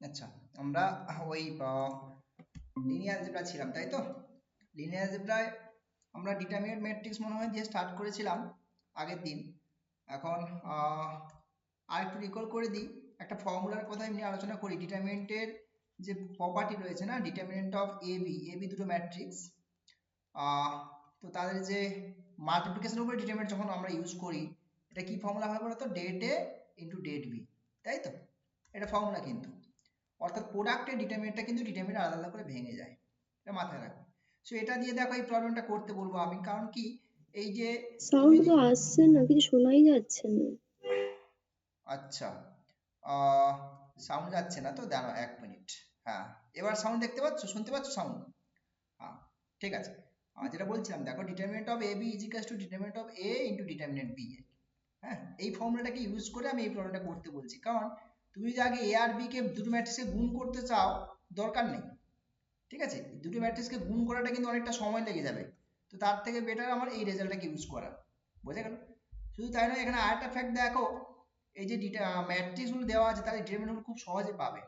আচ্ছা, আমরা ওই লিনিয়ার অ্যালজেব্রা ছিলাম, তাই তো? লিনিয়ার অ্যালজেব্রায় আমরা ডিটারমিনেন্ট ম্যাট্রিক্স মনে হয় দিয়ে স্টার্ট করেছিলাম আগের দিন। এখন আর একটু রিকল করে দিই, একটা ফর্মুলার কথা এমনি আলোচনা করি। ডিটারমিনেন্টের যে প্রপার্টি রয়েছে না, ডিটারমিনেন্ট অফ এবি দুটো ম্যাট্রিক্স, তো তাদের যে মাল্টিপ্লিকেশনের উপরে ডিটারমিনেন্ট যখন আমরা ইউজ করি, এটা কি ফর্মুলা হয় বলতো? ডেট এ ইন্টু ডেট বি, তাই তো? এটা ফর্মুলা কিন্তু, অর্থাৎ প্রোডাক্টের ডিটারমিনেন্টটা কিন্তু ডিটারমিনেন্ট আলাদা আলাদা করে ভেঙে যায়, এটা মাথায় রাখবে। সো এটা দিয়ে দেখো এই প্রবলেমটা করতে বলবো আমি, কারণ কি এই যে তুমি সাউন্ড তো আসছে না, কিছু শোনাই যাচ্ছে না। আচ্ছা, সাউন্ড যাচ্ছে না তো, দাঁড়াও 1 মিনিট। হ্যাঁ, এবার সাউন্ড দেখতে পাচ্ছ, শুনতে পাচ্ছ সাউন্ড? হ্যাঁ, ঠিক আছে। যেটা বলছিলাম, দেখো determinant of A B is equals to determinant of A into determinant B. হ্যাঁ, এই ফর্মুলাটাকে ইউজ করে আমি এই প্রবলেমটা করতে বলছি, কারণ তুমি যদি আগে এ আর বি কে দুটো ম্যাট্রিক্সে গুণ করতে চাও, দরকার নেই, ঠিক আছে? দুটো ম্যাট্রিক্সকে গুণ করাটা কিন্তু অনেকটা সময় লেগে যাবে, তো তার থেকে বেটার আমার এই রেজাল্টটাকে ইউজ করা। বোঝা গেল? শুধু তাই নয়, এখানে আরেকটা ফ্যাক্ট দেখো, এই যে ম্যাট্রিক্স গুলো দেওয়া আছে তাদের ডিটারমিনেন্ট খুব সহজে পাবে,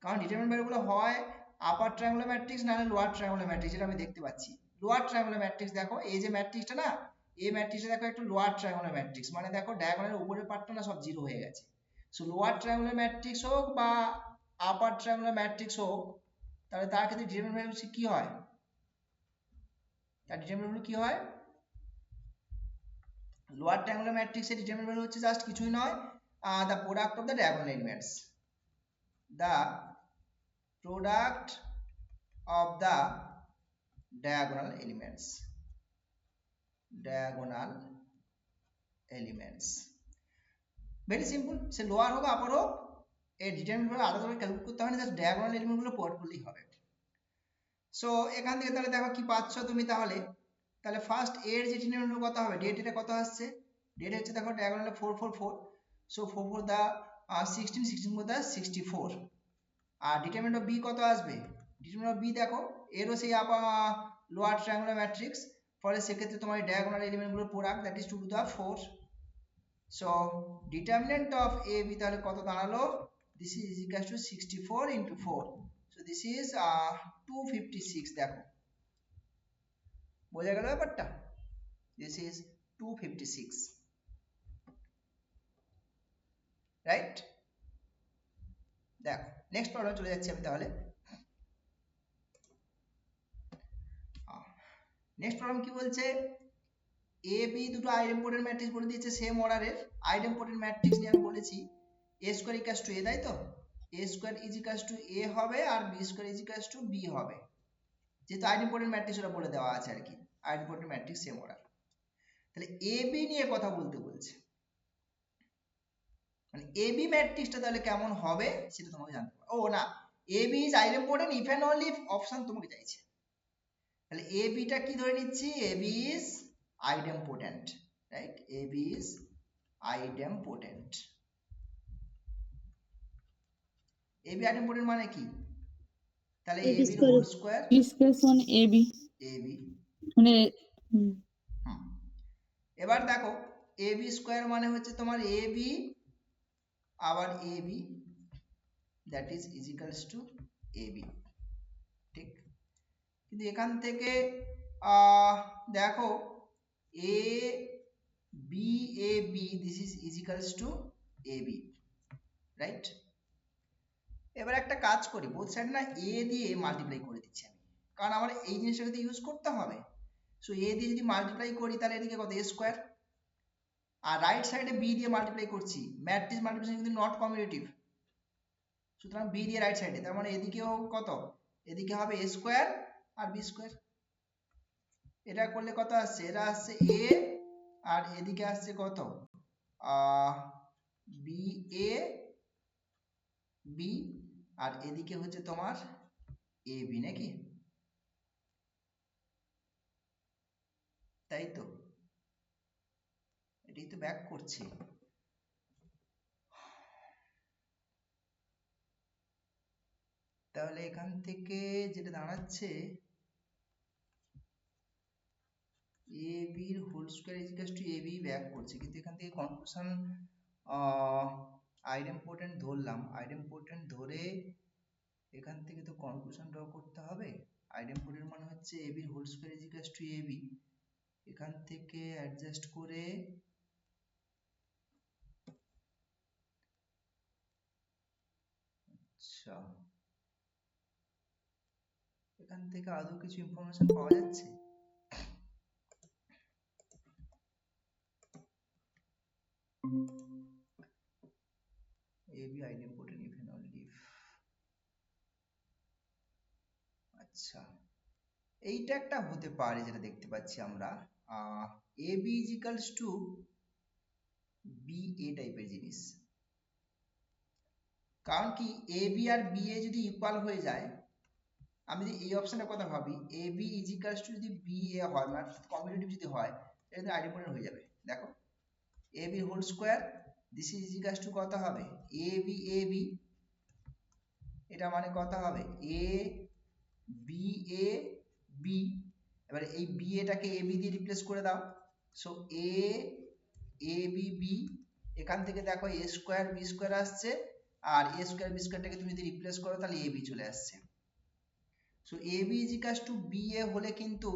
কারণ ডিটারমিনেন্ট ভ্যালুগুলো হয় আপার ট্রায়াঙ্গুলার ম্যাট্রিক্স না হলে লোয়ার ট্রায়াঙ্গুলার ম্যাট্রিক্স, যেটা আমি দেখতে পাচ্ছি। লোয়ার ট্রায়াঙ্গুলার ম্যাট্রিক্স দেখো, এই যে ম্যাট্রিক্সটা না, এই ম্যাট্রিক্সটা দেখো একটু লোয়ার ট্রায়াঙ্গুলার ম্যাট্রিক্স, মানে দেখো ডায়াগোনালের উপরের পার্টটা না সব জিরো হয়ে গেছে। সো লোয়ার ট্রায়াঙ্গুলার ম্যাট্রিক্স হোক বা আপার ট্রায়াঙ্গুলার ম্যাট্রিক্স হোক, তাহলে তার ক্ষেত্রে ডিটারমিনেন্ট ভ্যালু কি হয়? তার ডিটারমিনেন্ট ভ্যালু কি হয়? লোয়ার ট্রায়াঙ্গুলার ম্যাট্রিক্সের ডিটারমিনেন্ট ভ্যালু হচ্ছে জাস্ট কিছুই নয়, the product of the diagonal elements, the product of the diagonal elements, diagonal elements, very simple. Say lower হোক আপার হোক, এই ডিটারমিনেন্ট গুলো আলাদা করে ক্যালকুলেট করতে হয় না, জাস্ট ডায়াগোনাল এলিমেন্ট গুলো প্রোভাইড করলেই হবে। সো এখান থেকে তাহলে দেখো কি পাচ্ছ তুমি, তাহলে তাহলে ফার্স্ট এর যে ডিটারমিনেন্ট কত হবে, ডেট, এটা কত আসছে? ডেট হচ্ছে দেখো ডায়াগোনালে 444, সো 4 4 দা 16, 16 4 দা 64। আর ডিটারমিনেন্ট অফ বি কত আসবে? ডিটারমিনেন্ট অফ বি দেখো, এরও সেই লোয়ার ট্রায়াঙ্গুলার ম্যাট্রিক্স, ফলে সেক্ষেত্রে তোমার ডায়াগোনাল এলিমেন্ট গুলোর product, that is 2 to the 4। So determinant of A B তাহলে কত দাঁড়ালো? This is equal to 64 into 4, so this is 256। দেখো, বোঝা গেল ব্যাপারটা? This is 256, right? দেখো নেক্সট প্রবলেম চলে যাচ্ছি আমি তাহলে। নেক্সট প্রবলেম কি বলছে? এ বি দুটো আইডেম্পোটেন্ট ম্যাট্রিক্স বলে দিয়েছে, সেম অর্ডারের আইডেম্পোটেন্ট ম্যাট্রিক্স নিয়ে আমি বলেছি এ স্কোয়ার ইকুয়ালস টু এ, তাই তো? A square is equals to A হবে আর B square is equals to B হবে, যেহেতু আইডেম্পোটেন্ট ম্যাট্রিক্স ওটা বলে দেওয়া আছে আর কি, আইডেম্পোটেন্ট ম্যাট্রিক্স সেম অর্ডার। তাহলে এ বি নিয়ে কথা বলতে বলছে, মানে এ বি ম্যাট্রিক্সটা তাহলে কেমন হবে সেটা তোমাকে জানতে হবে। ও না, A B is idempotent if and only if option তোমাকে চাইছে। তাহলে এ বিটা কি ধরে নিচ্ছি? A B is idempotent, right? A B is idempotent. A B idempotent মানে কি? তাহলে এ এবি বির স্কোয়ার, whole square discussion A B A B. মানে এবার দেখো, এ বি স্কোয়ার মানে হচ্ছে তোমার এ বি আবার A B, that is equals to A B, ঠিক? কিন্তু এখান থেকে দেখো A B A B, this is equals to A B, right? এবার একটা কাজ করি, বোথ সাইড না এ দিয়ে মাল্টিপ্লাই করে দিচ্ছি আমি, কারণ আমার এই জিনিসটা কিন্তু ইউজ করতে হবে। সো এ দিয়ে যদি মাল্টিপ্লাই করি তাহলে এদিকে কত? এ স্কোয়ার। আর রাইট সাইডে বি দিয়ে মাল্টিপ্লাই করছি, ম্যাট্রিক্স মাল্টিপ্লিকেশন কিন্তু নট কমিউটেটিভ, সুতরাং বি দিয়ে রাইট সাইডে, তার মানে এদিকেও কত? এদিকে হবে এ স্কোয়ার আর বি স্কোয়ার। এটা করলে কত আসছে? এটা আসছে এ, আর এদিকে আসছে কত? বি এ বি, আর এদিকে হচ্ছে তোমার এ বি, নাকি? তাই তো, এটাই তো ব্যাক করছি। তাহলে এখান থেকে যেটা দাঁড়াচ্ছে এ বির whole square is equal to A B back করছে, কিন্তু এখান থেকে কনক্লুশন আইডেম্পোটেন্ট ধরলাম, আইডেম্পোটেন্ট ধরে এখান থেকে তো কনক্লুশন ড্র করতে হবে। আইডেম্পোটেন্ট মানে হচ্ছে ab whole square is equal to ab, এখান থেকে অ্যাডজাস্ট করে আচ্ছা এখান থেকে আদৌ কিছু ইনফরমেশন পাওয়া যাচ্ছে? ab idempotent if and only if, আচ্ছা এইটা একটা হতে পারে যেটা দেখতে পাচ্ছি আমরা, ab is equals to ba টাইপের জিনিস। কারণ কি ab আর ba যদি ইকুয়াল হয়ে যায়, আমি যদি এই অপশনের কথা ভাবি, ab is equals to যদি ba হয় মানে কমিউটেটিভ যদি হয়, এটা আইডেন্টিফাই হয়ে যাবে। দেখো ab whole square this is equal to কত হবে ab ab, এটা মানে কত হবে a b a b, এবারে এই b এটাকে ab দিয়ে রিপ্লেস করে দাও, so a a b b, এখান থেকে দেখো a স্কয়ার b স্কয়ার আসছে, আর a স্কয়ার b স্কয়ারটাকে তুমি যদি রিপ্লেস করো তাহলে ab চলে আসছে। So ab is equals to ba হলে কিন্তু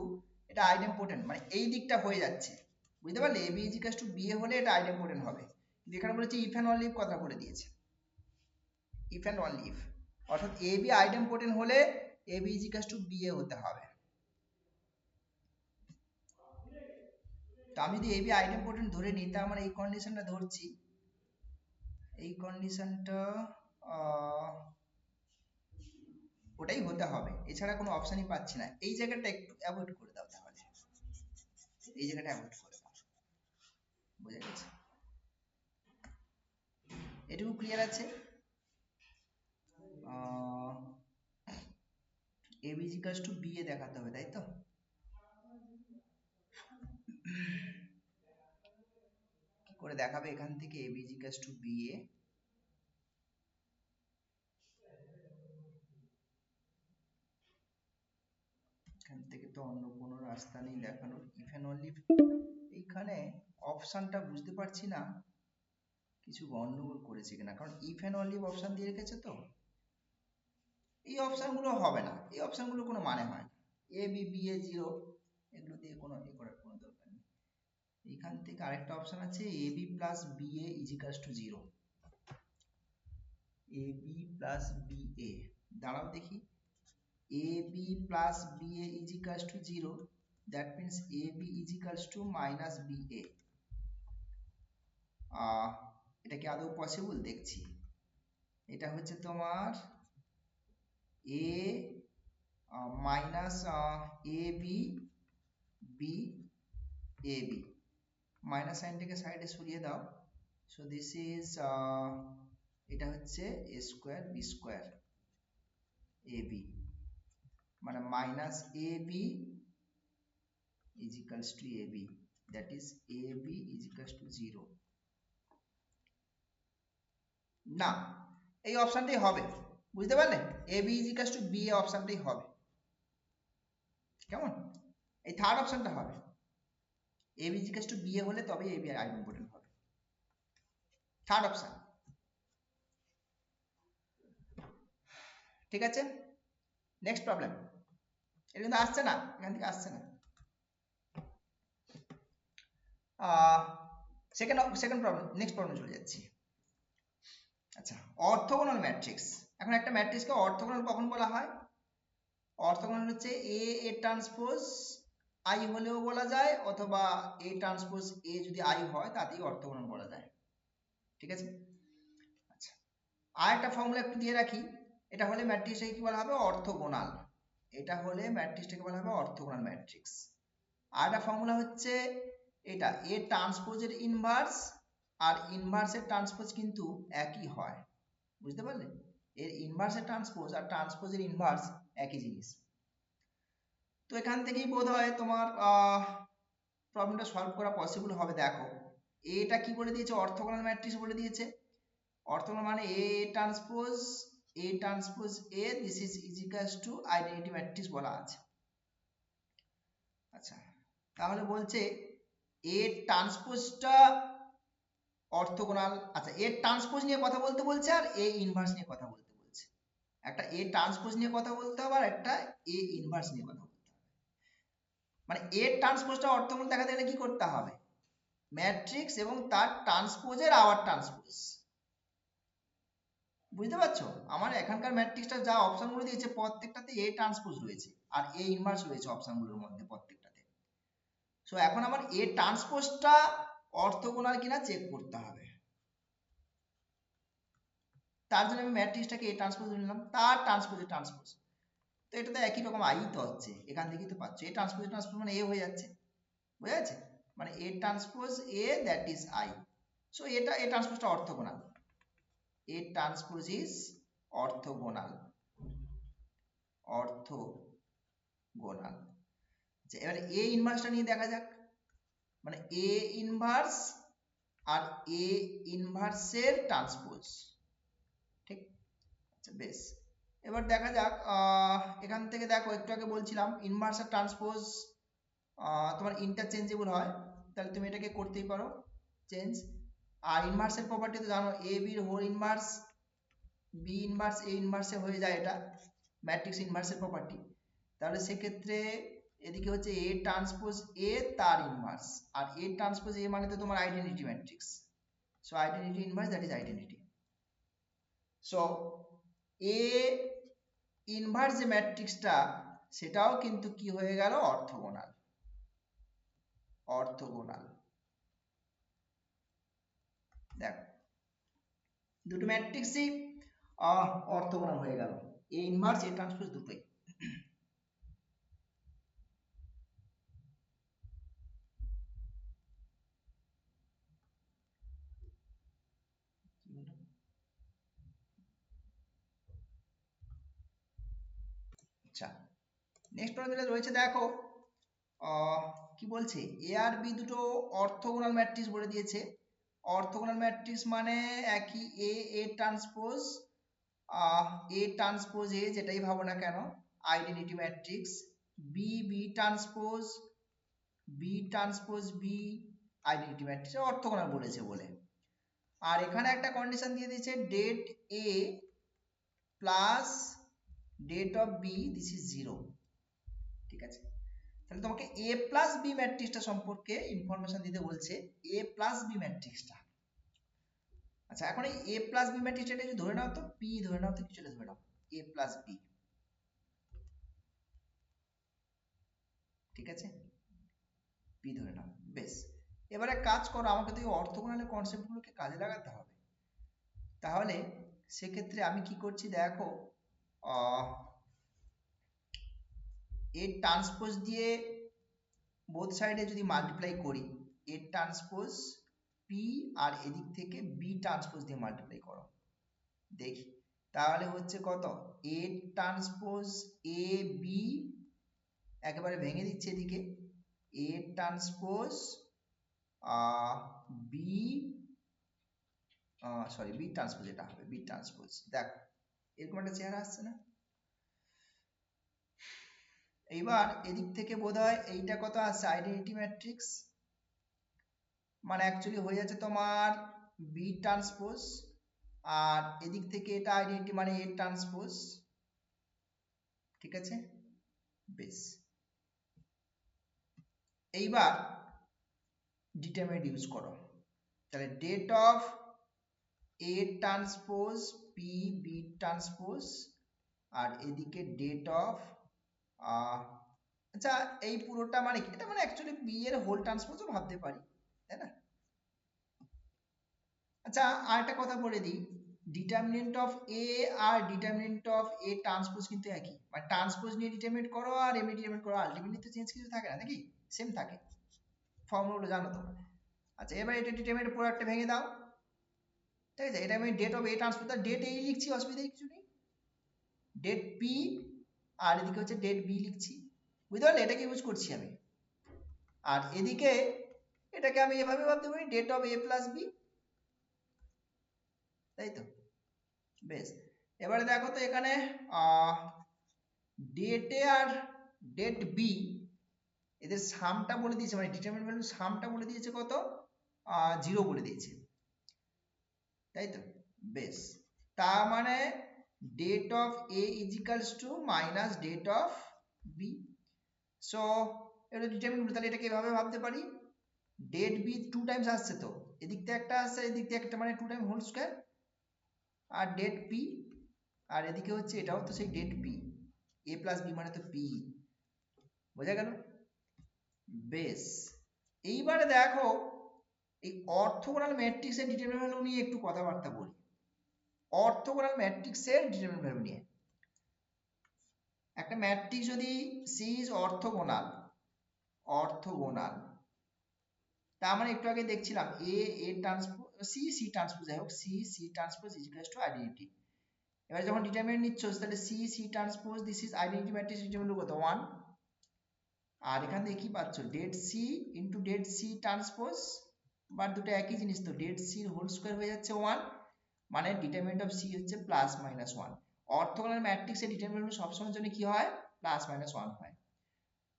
এটা আইডেম্পোটেন্ট, মানে এই দিকটা হয়ে যাচ্ছে, বুঝতে পারলে? ab is equals to ba হলে এটা আইডেম্পোটেন্ট হবে। কিন্তু এখানে বলেছে ইফ এন্ড অনলি ইফ কথা বলে দিয়েছে, ইফ এন্ড অনলি ইফ, অর্থাৎ ab আইডেম্পোটেন্ট হলে ab is equals to ba হতে হবে। তো আমি যদি ab আইডেম্পোটেন্ট ধরে নিই, তার মানে এই কন্ডিশনটা ধরছি, এই কন্ডিশনটা ওটাই হতে হবে, এছাড়া কোনো অপশনই পাচ্ছি না। এই জায়গাটা একটু অ্যাভয়েড করে দাও, তাহলে এই জায়গাটা অ্যাভয়েড করে দাও, বুঝে গেছে? এটুকু ক্লিয়ার আছে? ab is equals to ba দেখাতে হবে, তাই তো? কি করে দেখাবে এখান থেকে ab is equals to ba? এখান থেকে তো অন্য কোনো রাস্তা নেই দেখানোর, ইফ এন্ড অনলি এইখানে অপশনটা বুঝতে পারছি না কিছু গন্ডগোল করেছে কিনা, কারণ ইফ এন্ড অনলি অপশন দিয়ে রেখেছে, তো এই অপশনগুলো হবে না, এই অপশনগুলো কোনো মানে হয় না, A B B A zero, এগুলো দিয়ে কোনো এ করার কোনো দরকার নেই। এখান থেকে আরেকটা অপশন আছে A B plus B A is equals to zero, A B plus B A, দাঁড়াও দেখি, A B plus B A is equals to zero, that means A B is equals to minus B A. এটা কি আদৌ possible? দেখছি, এটা হচ্ছে তোমার A minus A B B A B, minus সাইনটাকে সাইডে সরিয়ে দাও, সো দিস ইজ এটা হচ্ছে A square B square A B, মানে minus A B is equals to A B, that is A B is equals to zero. না, এই অপশনটাই হবে, বুঝতে পারলে? A B is equals to B A অপশনটাই হবে, কেমন? এই থার্ড অপশনটা হবে, A B is equals to B A হলে তবেই এ বি আইডেন্টিফাই হবে, থার্ড অপশন। ঠিক আছে, নেক্সট প্রবলেম। এটা কিন্তু আসছে না, এখান থেকে আসছে না। সেকেন্ড প্রবলেম, নেক্সট প্রবলেম চলে যাচ্ছি। আচ্ছা, অর্থোগোনাল ম্যাট্রিক্স। এখন একটা ম্যাট্রিক্সকে অর্থোগোনাল কখন বলা হয়? অর্থোগোনাল হচ্ছে এ এ ট্রান্সপোজ আই হলেও বলা যায়, অথবা এ ট্রান্সপোজ এ যদি আই হয় তাতেই অর্থোগোনাল বলা যায়, ঠিক আছে? আচ্ছা, আর একটা ফর্মুলা একটু দিয়ে রাখি, এটা হলে ম্যাট্রিক্সটাকে কি বলা হবে? অর্থোগোনাল। এটা হলে ম্যাট্রিক্সটাকে বলা হবে অর্থোগোনাল ম্যাট্রিক্স। আর একটা ফর্মুলা হচ্ছে এটা, এ ট্রান্সপোজের ইনভার্স আর ইনভার্সের ট্রান্সপোজ কিন্তু একই হয়, বুঝতে পারলে? এর ইনভার্সের ট্রান্সপোজ আর ট্রান্সপোজের ইনভার্স একই জিনিস। তো এখান থেকেই বোধ হয় তোমার প্রবলেমটা সলভ করা পসিবল হবে। দেখো, এটা কি বলে দিয়েছে? অর্থোগোনাল ম্যাট্রিক্স বলে দিয়েছে। অর্থোগোনাল মানে A transpose A this is equals two identity matrix বলা আছে। আচ্ছা, তাহলে বলছে এ ট্রান্সপোজটা অর্থগোনাল। আচ্ছা, এ ট্রান্সপোজ নিয়ে কথা বলতে বলছে আর এ ইনভার্স নিয়ে কথা বলতে বলছে। একটা এ ট্রান্সপোজ নিয়ে কথা বলতে হবে আর একটা এ ইনভার্স নিয়ে কথা বলতে হবে। মানে এ ট্রান্সপোজটা অর্থগোনাল দেখাতে গেলে কি করতে হবে? ম্যাট্রিক্স এবং তার ট্রান্সপোজের আবার ট্রান্সপোজ। বুঝতে পারছো? আমার এখানকার ম্যাট্রিক্সটা যা অপশনগুলো দিয়েছে প্রত্যেকটাতে এ ট্রান্সপোজ রয়েছে আর এ ইনভার্স রয়েছে অপশনগুলোর মধ্যে প্রত্যেকটাতে। সো এখন আমার এ ট্রান্সপোজটা অর্থগোনাল কিনা চেক করতে হবে। তার জন্য আমি ম্যাট্রিক্সটাকে এ ট্রান্সপোজ নিলাম, তার ট্রান্সপোজে ট্রান্সপোজ। তো এটা তো একই রকম আই তো হচ্ছে, এখান থেকেই তো পাচ্ছ। এ ট্রান্সপোজ ট্রান্সপোজ মানে এ হয়ে যাচ্ছে, বুঝা যাচ্ছে? মানে A transpose A, that is I. So এটা এ ট্রান্সপোজটা orthogonal. A transpose is orthogonal. Orthogonal. আচ্ছা, এবারে এ ইনভার্সটা নিয়ে দেখা যাক। মানে A inverse R A ইনভার্সের transpose. ঠিক? আচ্ছা, বেশ। এবার দেখা যাক, এখান থেকে দেখো একটু আগে বলছিলাম ইনভার্স আর ট্রান্সপোজ তোমার ইন্টারচেঞ্জেবল হয়, তাহলে তুমি এটাকে করতেই পারো চেঞ্জ। আর ইনভার্সের প্রপার্টি তো জানো, এ বির whole inverse B inverse A ইনভার্সে হয়ে যায়, এটা ম্যাট্রিক্স ইনভার্সের প্রপার্টি। তাহলে সেক্ষেত্রে এদিকে হচ্ছে এ ট্রান্সপোজ এ তার ইনভার্স, আর এ ট্রান্সপোজ এ মানে তো তোমার identity matrix. So identity inverse, that is identity. So A inverse যে ম্যাট্রিক্সটা সেটাও কিন্তু কি হয়ে গেল? অর্থগোনাল। অর্থগোনাল। দেখো দুটো ম্যাট্রিক্সই অর্থগোনাল হয়ে গেল, এ ইনভার্স এ ট্রান্সপোজ দুটোই। আচ্ছা, নেক্সট প্রবলেম যেটা রয়েছে দেখো, কি বলছে? এ আর বি দুটো অর্থগোনাল ম্যাট্রিক্স বলে দিয়েছে। অর্থগোনাল ম্যাট্রিক্স মানে একই এ এ ট্রান্সপোজ এ ট্রান্সপোজ এ, যেটাই ভাবো না কেন, identity matrix. B B transpose B identity matrix, orthogonal বলেছে বলে। আর এখানে একটা কন্ডিশন দিয়ে দিয়েছে, det A plus det of B, this is 0। ঠিক আছে, তাহলে তোমাকে এ প্লাস বি ম্যাট্রিক্সটা সম্পর্কে ইনফরমেশন দিতে বলছে, এ প্লাস বি ম্যাট্রিক্সটা। আচ্ছা, এখন এই এ প্লাস বি ম্যাট্রিক্সটা যদি ধরে নাও তো, পি ধরে নাও তো, কিছুটা ধরে নাও এ প্লাস বি। ঠিক আছে, পি ধরে নাও, বেশ। এবারে কাজ করো, আমাকে তো এই অর্থগোনালের কনসেপ্টগুলোকে কাজে লাগাতে হবে। তাহলে সেক্ষেত্রে আমি কি করছি দেখো, এর ট্রান্সপোজ দিয়ে বোথ সাইডে যদি মাল্টিপ্লাই করি, এ ট্রান্সপোজ পি আর এদিক থেকে বি ট্রান্সপোজ দিয়ে মাল্টিপ্লাই করো, দেখি তাহলে হচ্ছে কত? এ ট্রান্সপোজ এ বি, একেবারে ভেঙে দিচ্ছে এদিকে, A transpose B, sorry B transpose, এটা হবে বি ট্রান্সপোজ। দেখো এরকম একটা চেহারা আসছে না? এইবার এদিক থেকে বোধহয় এইটা কত আসছে? আইডেন্টিটি ম্যাট্রিক্স, মানে অ্যাকচুয়ালি হয়ে যাচ্ছে তোমার বি ট্রান্সপোজ, আর এদিক থেকে এটা আইডেন্টিটি মানে এ ট্রান্সপোজ। ঠিক আছে, বেশ। এইবার ডিটারমিনেন্ট ইউজ করো, তাহলে det of A transpose P B transpose, আর এদিকে ডেট অফ আচ্ছা এই পুরোটা মানে কি? এটা মানে অ্যাকচুয়ালি বি এর হোল ট্রান্সপোজও ভাবতে পারি, তাই না? আচ্ছা, আর একটা কথা বলে দিই, ডিটারমিনেন্ট অফ এ আর ডিটারমিনেন্ট অফ এ ট্রান্সপোজ কিন্তু একই, মানে ট্রান্সপোজ নিয়ে ডিটারমিনেট করো আর এমনি ডিটারমিনেট করো, আলটিমেটলি তো চেঞ্জ কিছু থাকে না নাকি? সেম থাকে, ফর্মুলাগুলো জানো তোমরা। আচ্ছা, এবার এটা ডিটারমিনেন্ট প্রোডাক্টে ভেঙে দাও। ঠিক আছে, এটা আমি det of A transpose, det এই লিখছি, অসুবিধা কিছু নেই। ডেট পি আর এদিকে হচ্ছে ডেট বি লিখছি, বুঝতে পারলে? এটাকে ইউজ করছি আমি। আর এদিকে এটাকে আমি এভাবে ভাবতে পারি, det of A plus B, তাই তো? বেশ, এবারে দেখো তো এখানে ডেট এ আর ডেট বি এদের সামটা বলে দিয়েছে, মানে ডিটারমিনেন্ট ভ্যালু সামটা বলে দিয়েছে কত? 0 বলে দিয়েছে। তাই তো, বেশ। তার মানে det of A is equals to minus det of B. So এটা ডিটারমিন, তাহলে এটাকে এভাবে ভাবতে পারি, ডেট বি 2 টাইমস আসছে, তো এদিক থেকে একটা আসছে, এদিক থেকে একটা, মানে 2 টাইম হোল স্কয়ার, আর ডেট পি, আর এদিকে হচ্ছে এটাও তো সেই ডেট পি, এ প্লাস বি মানে তো পি। বোঝা গেল? বেশ, এইবারে দেখো এই অর্থোগোনাল ম্যাট্রিক্সের ডিটারমিনেন্ট ভ্যালু নিয়ে একটু কথাবার্তা বলি। অর্থোগোনাল ম্যাট্রিক্সের ডিটারমিনেন্ট ভ্যালু নিয়ে, একটা ম্যাট্রিক্স যদি সি ইজ অর্থোগোনাল, অর্থোগোনাল তার মানে একটু আগে দেখছিলাম এ ট্রান্সপোজ সি ট্রান্সপোজ, যাই হোক C transpose is equal to identity. এবার যখন ডিটারমিনেন্ট নিচ্ছ তাহলে C transpose this is identity matrix, determinant কত 1, আর এখান থেকে কি পাচ্ছ det C into det C transpose, বা দুটো একই জিনিস, তো ডেট সি হোল স্কয়ার হয়ে যাচ্ছে 1, মানে ডিটারমিনেন্ট অফ সি হচ্ছে প্লাস মাইনাস 1। অর্থোগোনাল ম্যাট্রিক্সের ডিটারমিনেন্ট সবসময়ের জন্য কি হয়, প্লাস মাইনাস 1 হয়।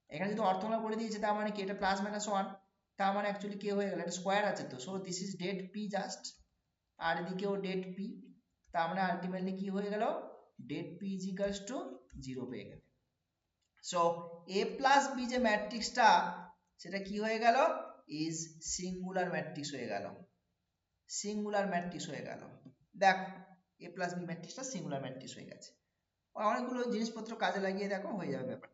এখানে যদি অর্থোগোনাল করে দিয়েছে তার মানে কি এটা প্লাস মাইনাস 1, তার মানে অ্যাকচুয়ালি কি হয়ে গেল, এটা স্কয়ার আছে তো, so this is det P just, আর এদিকেও ডেট পি, তার মানে আলটিমেটলি কি হয়ে গেল, det P is equals to 0 পেয়ে গেল। সো এ প্লাস বি যে ম্যাট্রিক্সটা সেটা কি হয়ে গেল, ইজ সিঙ্গুলার ম্যাট্রিক্স হয়ে গেল, সিঙ্গুলার ম্যাট্রিক্স হয়ে গেল। দেখো এ প্লাস বি ম্যাট্রিক্সটা সিঙ্গুলার ম্যাট্রিক্স হয়ে গেছে। অনেকগুলো জিনিসপত্র কাজে লাগিয়ে দেখো হয়ে যাবে ব্যাপারটা।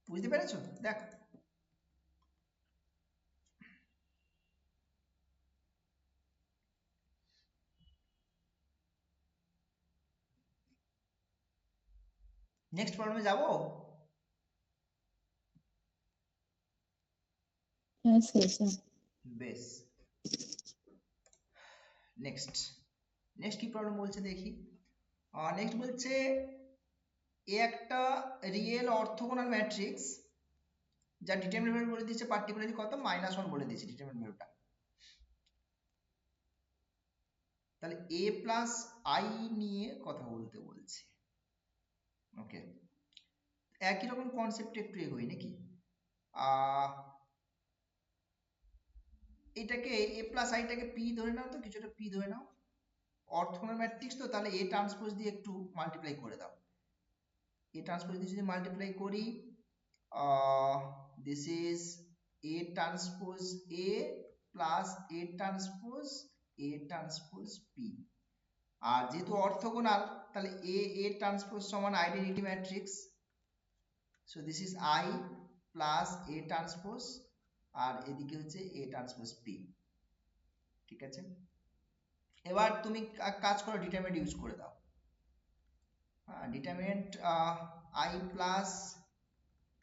বুঝতে পেরেছো? দেখো নেক্সট প্রবলেমে যাব। হ্যাঁ স্যার স্যার। বেশ, নেক্সট নেক্সট কি প্রবলেম বলছে দেখি। নেক্সট বলছে এ একটা রিয়েল অর্থোগোনাল ম্যাট্রিক্স যা ডিটারমিনেন্ট ভ্যালু বলে দিয়েছে পার্টিকুলারলি কত, -1 বলে দিয়েছে ডিটারমিনেন্ট ভ্যালুটা। তাহলে এ প্লাস আই নিয়ে কথা বলতে বলছে। ওকে, একই রকম কনসেপ্ট একটু এগোই নাকি। এটাকে এ প্লাস আইটাকে পি ধরে নাও, তো কিছুটা পি ধরে নাও, অর্থোগোনাল ম্যাট্রিক্স তো, তাহলে এ ট্রান্সপোজ দিয়ে একটু মাল্টিপ্লাই করে দাও। এ ট্রান্সপোজ দিয়ে যদি মাল্টিপ্লাই করি, this is A transpose A plus A transpose P, আর যেহেতু অর্থোগোনাল তাহলে এ ট্রান্সপোজ সমান identity matrix, so this is I plus A transpose, আর এদিকে হচ্ছে এ ট্রান্সপোজ পি। ঠিক আছে, এবার তুমি কাজ করো, ডিটারমিনেন্ট ইউজ করে দাও। Determinant I plus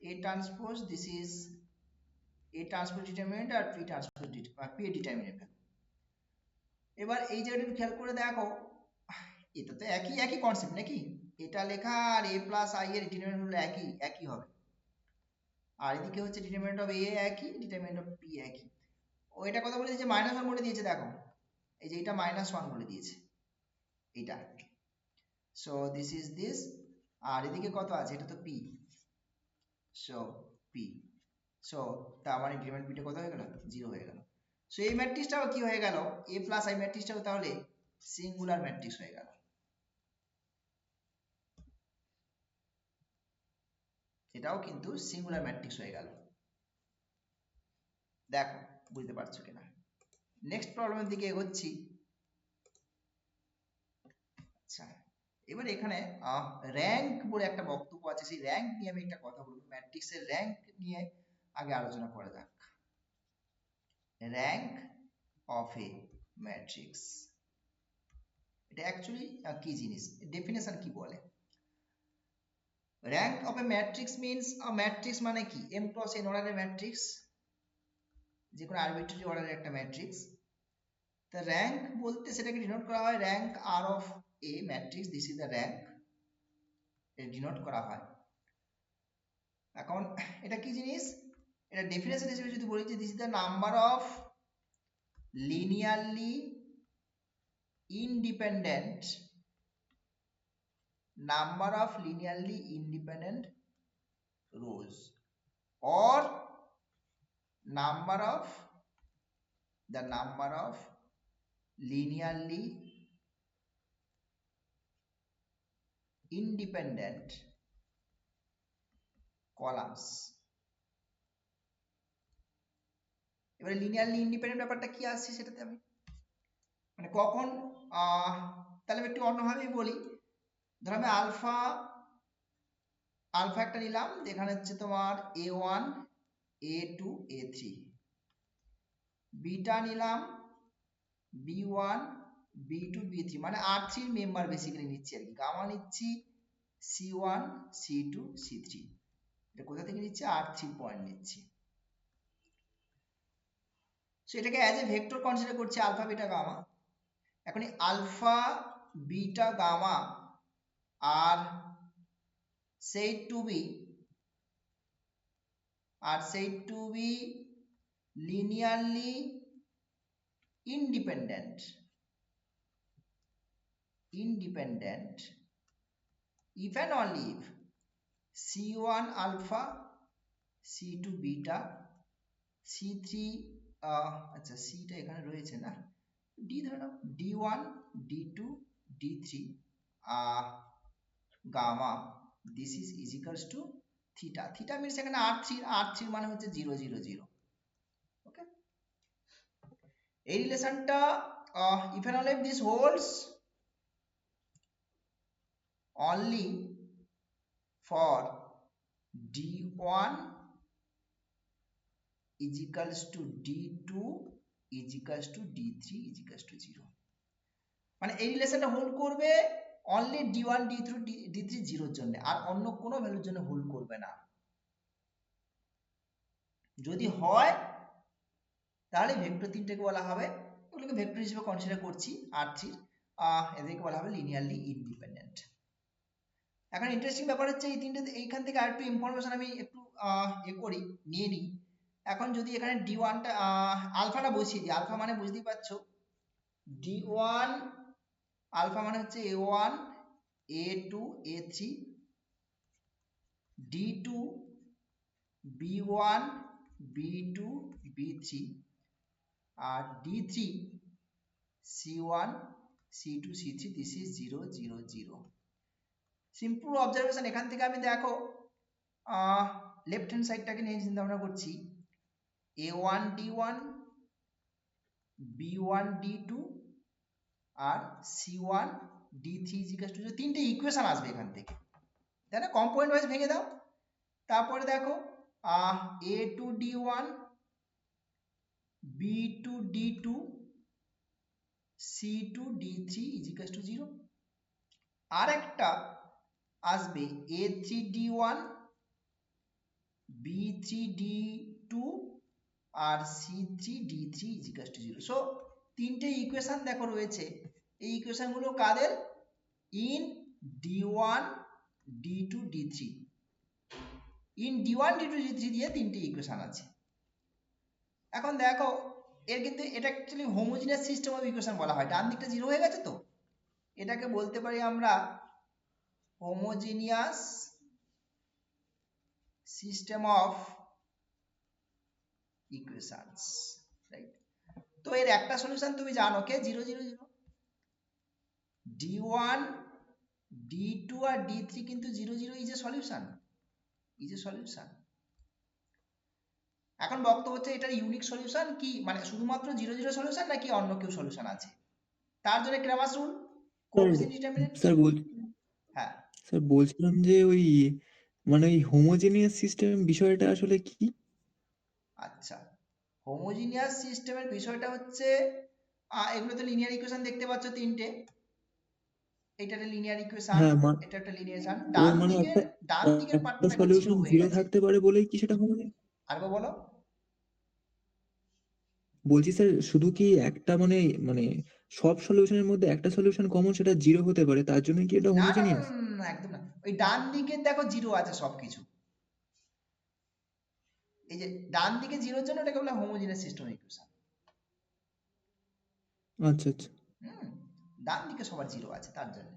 A transpose, this is A transpose determinant, আর পি ট্রান্সপোজ পি ডিটারমিনেন্ট। এবার এই জায়গাটা খেয়াল করে দেখো, এটা তো একই কনসেপ্ট নাকি, এটা লেখা আর এ প্লাস আই এর ডিটারমিনেন্ট হলো একই হবে, আর এদিকে হচ্ছে ডিটারমিনেন্ট অফ এ একই, ডিটারমিনেন্ট অফ পি একই। ও এটা কথা বলে দিয়েছে -1 বলে দিয়েছে, দেখো এই যে এটা -1 বলে দিয়েছে এটা, সো দিস ইজ দিস, আর এদিকে কত আছে, এটা তো পি, সো পি, সো তার মানে ডিটারমিনেন্ট পিটা কত হয়ে গেল, 0 হয়ে গেল। সো এই ম্যাট্রিক্সটাও কি হয়ে গেল, এ প্লাস আই ম্যাট্রিক্সটাও তাহলে সিঙ্গুলার ম্যাট্রিক্স হয়ে গেল। এটাও কিন্তু সিঙ্গুলার ম্যাট্রিক্স হয়ে গেল। দেখো বুঝতে পারছো কিনা। নেক্সট প্রবলেমের দিকে এগোচ্ছি। আচ্ছা, এবার এখানে র্যাঙ্ক বলে একটা বক্তব্য আছে, সেই র্যাঙ্ক নিয়ে আমি একটা কথা বলবো, ম্যাট্রিক্সের র্যাঙ্ক নিয়ে আগে আলোচনা করা যাক। র্যাঙ্ক অফ এ ম্যাট্রিক্স, এটা অ্যাকচুয়ালি কি জিনিস, ডেফিনেশন কি বলে। Rank of A matrix means, matrix মানে কি, m × n অর্ডারের ম্যাট্রিক্স, যে কোনো আরবিট্রারি অর্ডারের একটা ম্যাট্রিক্স, তা র্যাঙ্ক বলতে সেটাকে ডিনোট করা হয় rank R of A matrix, this is the rank, এটা ডিনোট করা হয়। এখন এটা কি জিনিস, এটা ডেফিনেশন হিসেবে যদি বলি যে this is the number of linearly independent rows or number of linearly independent columns। এবারে লিনিয়ারলি ইন্ডিপেন্ডেন্ট ব্যাপারটা কি আসছে সেটাতে আমি মানে কখন তাহলে আমি একটু অন্যভাবেই বলি, ধরো আমি আলফা একটা নিলাম যেখানে হচ্ছে তোমার a1 a2 a3, বিটা নিলাম b1 b2 b3, মানে R3 এর মেম্বার বেসিক্যালি নিচ্ছি আর কি, গামা নিচ্ছি c1 c2 c3, এটা কোথা থেকে নিচ্ছি R3 পয়েন্ট নিচ্ছি। সো এটাকে অ্যাজ এ ভেক্টর কনসিডার করছি আলফা বিটা গামা। এখন এই আলফা বিটা গামা আর said to be linearly independent if and only if c1 alpha c2 beta c3 আচ্ছা c টা এখানে রয়েছে না, d ধরে নাও d1 d2 d3 gamma, this is equals to theta means এখানে r3 মানে হচ্ছে 0 0 0। ওকে, এই রিলেশনটা if and only if this holds only for d1 is equals to d2 is equals to d3 is equals to 0, মানে এই রিলেশনটা hold করবে only d1 d3 d3 0 এর জন্য, আর অন্য কোনো ভ্যালুর জন্য হোল্ড করবে না। যদি হয় তাহলে ভেক্টর তিনটাকে বলা হবে, এগুলোকে ভেক্টর হিসেবে কনসিডার করছি R3, এদেরকে বলা হবে লিনিয়ারলি ইন্ডিপেন্ডেন্ট। এখন ইন্টারেস্টিং ব্যাপার হচ্ছে এই তিনটে, এইখান থেকে আরেকটু ইনফরমেশন আমি একটু নিয়ে নিই। এখন যদি এখানে d1টা আলফাটা বসিয়ে দিই, আলফা মানে বুঝতেই পারছো d1 আলফা মানে হচ্ছে a1 a2 a3, d2 b1 b2 b3 আর d3 c1 c2 c3, this is 0 0 0। Simple observation এখান থেকে আমি দেখো লেফট হ্যান্ড সাইডটাকে নিয়ে চিন্তা ভাবনা করছি, a1 d1 b1 d2 আর c1 d3 ইকুয়াল টু, তিনটে ইকুয়েশন আসবে এখান থেকে, তাই না? কম্পোনেন্ট ওয়াইজ ভেঙে দাও। তারপরে দেখো a2 d1 b2 d2 c2 d3 equal to 0। আর একটা আসবে a3 d1 b3 d2 আর c3 d3 equal to 0। So তিনটে ইকুয়েশন দেখো রয়েছে, এই ইকুয়েশন গুলো কাদের, in d1 d2 d3, in d1 d2 d3 দিয়ে তিনটে ইকুয়েশন আছে। এখন দেখো এর কিন্তু এটা actually homogeneous system of equation বলা হয়, ডান দিকটা 0 হয়ে গেছে, তো এটাকে বলতে পারি আমরা homogeneous system of equations, right? তো এর একটা সলিউশন তুমি জানো কে, 0 0 0, d1 d2 আর d3 কিন্তু 0 0 ইজ এ সলিউশন, এখন বক্তব্য হচ্ছে এটার ইউনিক সলিউশন কি, মানে শুধুমাত্র 0 0 সলিউশন নাকি অন্য কেউ সলিউশন আছে? তার জন্য ক্রামারস রুল, কোএফিসিয়েন্ট ডিটারমিনেন্ট। হ্যাঁ স্যার বলছিলাম যে ওই মানে ওই হোমোজেনিয়াস সিস্টেম বিষয়টা আসলে কি? আচ্ছা, হোমোজিনিয়াস সিস্টেমের বিষয়টা হচ্ছে এগুলো তো লিনিয়ার ইকুয়েশন দেখতে পাচ্ছ তিনটে, এটা একটা লিনিয়ার ইকুয়েশন, হ্যাঁ এটা একটা লিনিয়ার ইকুয়েশন, ওই মানে ডান দিকের পার্টটা দেখো সলিউশন 0 হয়ে 0 গেছে। থাকতে পারে বলেই কি সেটা হোমোজেনিয়াস? আরেকবার বলো। বলছি স্যার শুধু কি একটা মানে মানে সব সলিউশনের মধ্যে একটা সলিউশন কমন সেটা 0 হতে পারে, তার জন্য কি এটা না না না হোমোজেনিয়াস? না, না, না, একদম না। ওই ডান দিকে দেখো জিরো আছে সবকিছু, এই যে ডান দিকে জিরোর জন্য এটাকে বলে হোমোজিনিয়াস সিস্টেম ইকুয়েশন। আচ্ছা আচ্ছা। হুম, ডান দিকে সবার জিরো আছে তার জন্য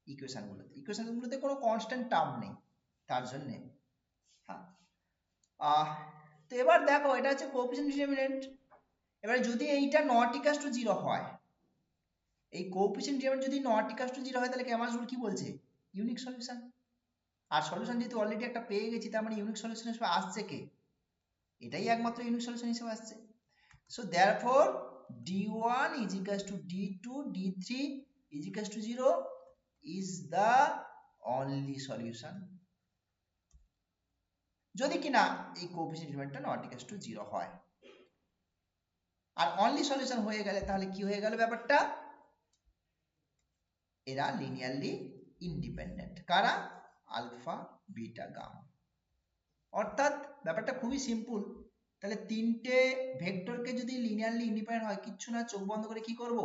ইকুয়েশন গুলোতে কোনো কনস্ট্যান্ট টার্ম নেই তার জন্য। হ্যাঁ, আহ তো এবার দেখো এটা হচ্ছে কোএফিসিয়েন্ট ডিটারমিনেন্ট। এবার যদি এইটা নট ইকুয়ালস টু 0 হয়, এই কোএফিসিয়েন্ট ডিটারমিনেন্ট যদি নট ইকুয়ালস টু 0 হয়, তাহলে ক্যামাস রুল কি বলছে? Unique solution. আর সলিউশন যেহেতু অলরেডি একটা পেয়ে গেছি, তার মানে ইউনিক সলিউশন হিসেবে আসছে কে? এটাই একমাত্র ইউনিক সলিউশন হিসেবে আসছে। So therefore d1 is equals to d2 d3 is equals to 0 is the only solution, যদি কিনা এই কোএফিসিয়েন্ট ডিটারমিনেন্টটা নট ইকুয়ালস টু 0 হয়। আর অনলি সলিউশন হয়ে গেলে তাহলে কি হয়ে গেল ব্যাপারটা? এরা লিনিয়ারলি ইন্ডিপেন্ডেন্ট। কারা? Alpha beta gamma. অর্থাৎ ব্যাপারটা খুবই সিম্পল। তাহলে তিনটে ভেক্টরকে যদি লিনিয়ারলি ইন্ডিপেন্ডেন্ট হয়, কিচ্ছু না, চোখ বন্ধ করে কি করব?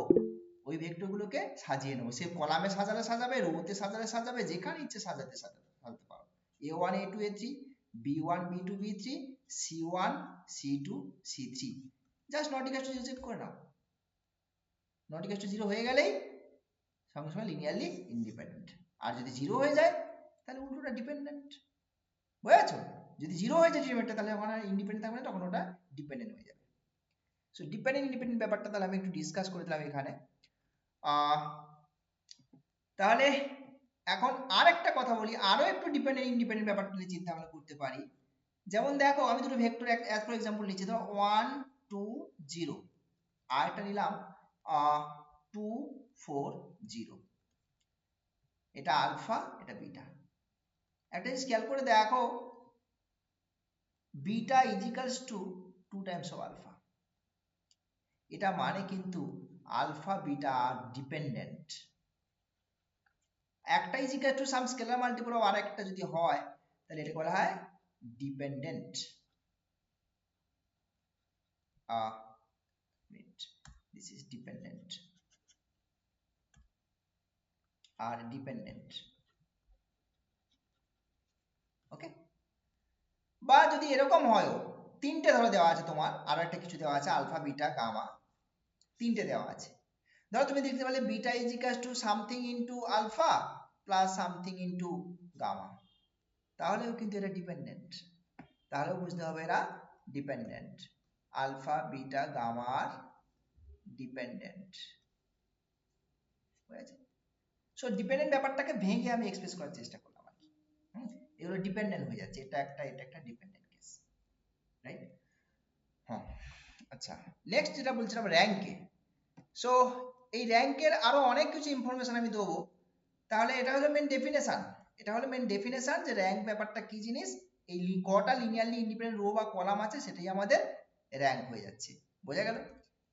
ওই ভেক্টরগুলোকে সাজিয়ে নেবো। সে কলামে সাজালে সাজাবে, রোতে সাজালে সাজাবে, যেখানে ইচ্ছে সাজাতে পারো। a1 a2 a3, b1 b2 b3, c1 c2 c3, just not equal to 0 check করে নাও। নট ইকুয়াল টু 0 হয়ে গেলেই সঙ্গে সঙ্গে লিনিয়ারলি ইন্ডিপেন্ডেন্ট। আর যদি 0 হয়ে যায় তাহলে উল্টোটা ডিপেন্ডেন্ট। বুঝেছো? যদি 0 হয়ে যায় ডিপেন্ডেন্ট, তাহলে ওখানে ইন্ডিপেন্ডেন্ট থাকবে না, তখন ওটা ডিপেন্ডেন্ট হয়ে যাবে। সো ডিপেন্ডেন্ট ইন্ডিপেন্ডেন্ট ব্যাপারটা তাহলে আমি একটু ডিসকাস করে দিলাম এখানে। তাহলে এখন আরেকটা কথা বলি, আরো একটু ডিপেন্ডেন্ট ইন্ডিপেন্ডেন্ট ব্যাপারটা নিয়ে চিন্তা ভাবনা করতে পারি। যেমন দেখো আমি দুটো ভেক্টর অ্যাজ ফর এক্সাম্পল নিচ্ছি, ধরো 1 2 0, আর একটা নিলাম 2 4 0। এটা আলফা, এটা বিটা। একটা জিনিস খেয়াল করে দেখো, beta is equals to 2 times of alpha. এটা মানে কিন্তু আলফা বিটা আর ডিপেন্ডেন্ট। একটা is equal to some scalar multiple of আরেকটা যদি হয়, তাহলে এটাকে বলা হয় ডিপেন্ডেন্ট। দিস ইজ ডিপেন্ডেন্ট আর ডিপেন্ডেন্ট। ওকে, বা যদি এরকম হয়, তিনটে ধরো দেওয়া আছে তোমার, আর একটা কিছু দেওয়া আছে আলফা বিটা গামা, তিনটে দেওয়া আছে। ধরো তুমি দেখতে পারলে beta is equal to something into alpha plus something into gamma, তাহলেও কিন্তু এটা ডিপেন্ডেন্ট। তাহলেও বুঝতে হবে এরা ডিপেন্ডেন্ট। আলফা বিটা গামার ডিপেন্ডেন্ট। বুঝেছে? সো ডিপেন্ডেন্ট ব্যাপারটাকে ভেঙে আমি এক্সপ্রেস করার চেষ্টা করলাম আর কি। এগুলো ডিপেন্ডেন্ট হয়ে যাচ্ছে, এটা একটা ডিপেন্ডেন্ট কেস, রাইট? হ্যাঁ, আচ্ছা, নেক্সট যেটা বলছিলাম র্যাঙ্কে। সো এই র্যাঙ্কের আরো অনেক কিছু ইনফরমেশন আমি দেবো। তাহলে এটা হলো মেন ডেফিনেশন। এটা হলো মেন ডেফিনেশন যে র্যাঙ্ক ব্যাপারটা কি জিনিস। এই কটা লিনিয়ারলি ইন্ডিপেন্ডেন্ট রো বা কলাম আছে সেটাই আমাদের র্যাঙ্ক হয়ে যাচ্ছে। বোঝা গেল?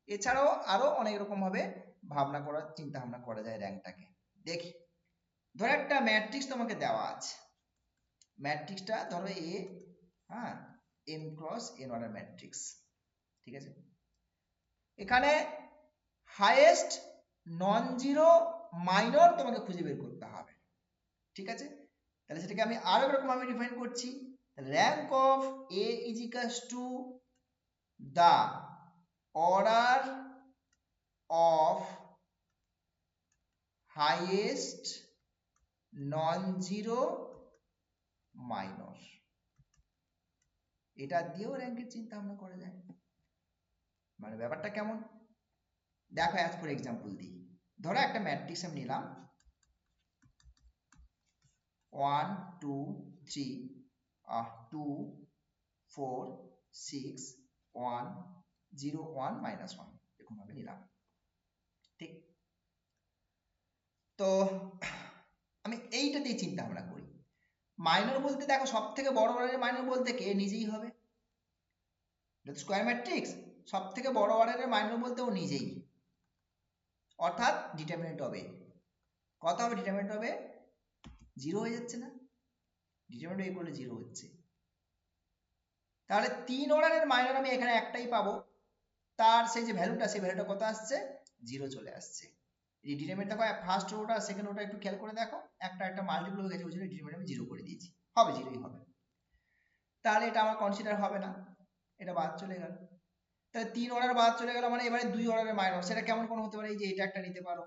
এছাড়াও আরো অনেক রকম ভাবে ভাবনা করার চিন্তা ভাবনা করা যায় র্যাঙ্কটাকে। দেখি, ধরো একটা ম্যাট্রিক্স তোমাকে দেওয়া আছে। ম্যাট্রিক্সটা ধরো এ, হ্যাঁ, n cross n order matrix, ঠিক আছে? এখানে হাইয়েস্ট নন জিরো মাইনর তোমাকে খুঁজে বের করতে হবে, ঠিক আছে? তাহলে সেটাকে আমি আরো এরকম ভাবে ডিফাইন করছি। Rank of A is equals to the order of highest non zero minor. এটা দিয়েও র্যাঙ্কের চিন্তা ভাবনা করা যায়। মানে ব্যাপারটা কেমন দেখো, অ্যাজ ফর এক্সাম্পল দিই। ধরো একটা ম্যাট্রিক্স আমি নিলাম 1 2 3 2 4 6 1 0 1 -1 এরকম ভাবে নিলাম, ঠিক? তো আমি এইটা দিয়ে চিন্তা ভাবনা করি। মাইনর বলতে দেখো সব থেকে বড় অর্ডারের মাইনর বলতে কে নিজেই হবে, স্কোয়ার ম্যাট্রিক্স সব থেকে বড় অর্ডারের মাইনর বলতে ও নিজেই, অর্থাৎ ডিটারমিনেন্ট হবে কত হবে? ডিটারমিনেন্ট হবে 0 হয়ে যাচ্ছে না? ডিটারমিনেন্ট এ করলে 0 হচ্ছে। তাহলে 3 অর্ডারের মাইনর আমি এখানে একটাই পাবো, তার সেই যে ভ্যালুটা, সেই ভ্যালুটা কত আসছে, 0 চলে আসছে। এই ডিটারমিনেন্ট দেখো ফার্স্ট রোটা আর সেকেন্ড রোটা একটু খেয়াল করে দেখো, একটা মাল্টিপল হয়ে গেছে, ওই জন্য ডিটারমিনেন্ট আমি 0 করে দিয়েছি, হবে 0ই হবে। তাহলে এটা আমার কনসিডার হবে না, এটা বাদ চলে গেল। তাহলে 3 অর্ডার বাদ চলে গেল, মানে এবারে 2 অর্ডারের মাইনর, সেটা কেমন কোন হতে পারে, এই যে এটা একটা নিতে পারো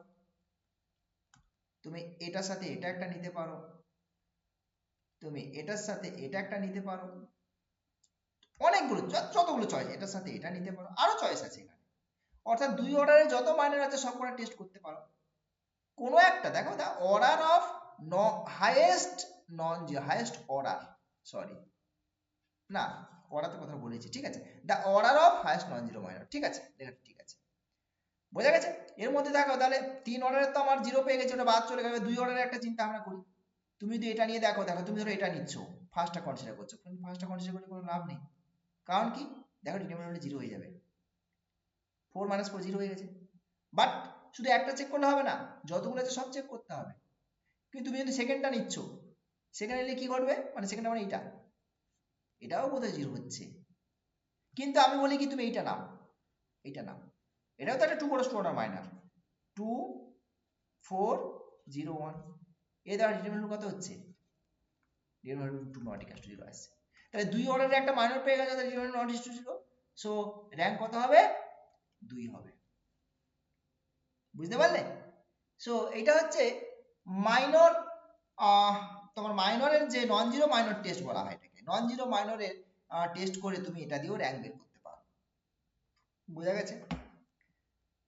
তুমি, এটার সাথে এটা একটা নিতে পারো তুমি, এটার সাথে এটা একটা নিতে পারো, অনেকগুলো যতগুলো চয়েস, এটার সাথে এটা নিতে পারো, আরো চয়েস আছে এখানে। অর্থাৎ 2 অর্ডারে যত মাইনর আছে সব কটা টেস্ট করতে পারো, কোনো একটা দেখো, the order of highest non zero, highest order, sorry না অর্ডার তো কথা বলেছি, ঠিক আছে, the order of highest non zero minor, ঠিক আছে, লেখাটা ঠিক আছে, বোঝা গেছে। এর মধ্যে দেখো তাহলে 3 অর্ডারে তো আমার 0 পেয়ে গেছে, ওটা বাদ চলে গেবে। 2 অর্ডারে একটা চিন্তা আমরা করি, তুমি যদি এটা নিয়ে দেখো, তুমি ধরো এটা নিচ্ছ, ফার্স্টটা কনসিডার করছো, কিন্তু ফার্স্টটা কনসিডার করলে কোনো লাভ নেই, কারণ কি দেখো ডিটারমিনেন্ট 0 হয়ে যাবে, 4 - 4 0 হয়ে গেছে। বাট শুধু একটা চেক করলে হবে না, যতগুলো আছে সব চেক করতে হবে। কিন্তু তুমি যদি সেকেন্ডটা নিচ্ছ, সেকেন্ড নিলে কি ঘটবে, মানে সেকেন্ড মানে এটাও বোধহয় 0 হচ্ছে, কিন্তু আমি বলি কি তুমি এইটা নাও, এইটা নাও, এটাও তো একটা 2 ক্রস 2 অর্ডার মাইনার, 2 4 0 1, এই দ্বারা ডিটারমিনেন্ট কত হচ্ছে, ডিটারমিনেন্ট 2 নট ইকুয়াল টু 0 আসছে। তাহলে 2 অর্ডারে একটা মাইনর পেয়ে গেছে, তাহলে determinant not equal to 0, so rank কত হবে, 2 হবে, বুঝতে পারলে। সো এটা হচ্ছে মাইনর, তোমার মাইনরের যে নন জিরো মাইনর টেস্ট বলা হয় এটাকে, নন জিরো মাইনরের টেস্ট করে তুমি এটা দিয়েও র‍্যাঙ্ক বের করতে পারো, বোঝা গেছে,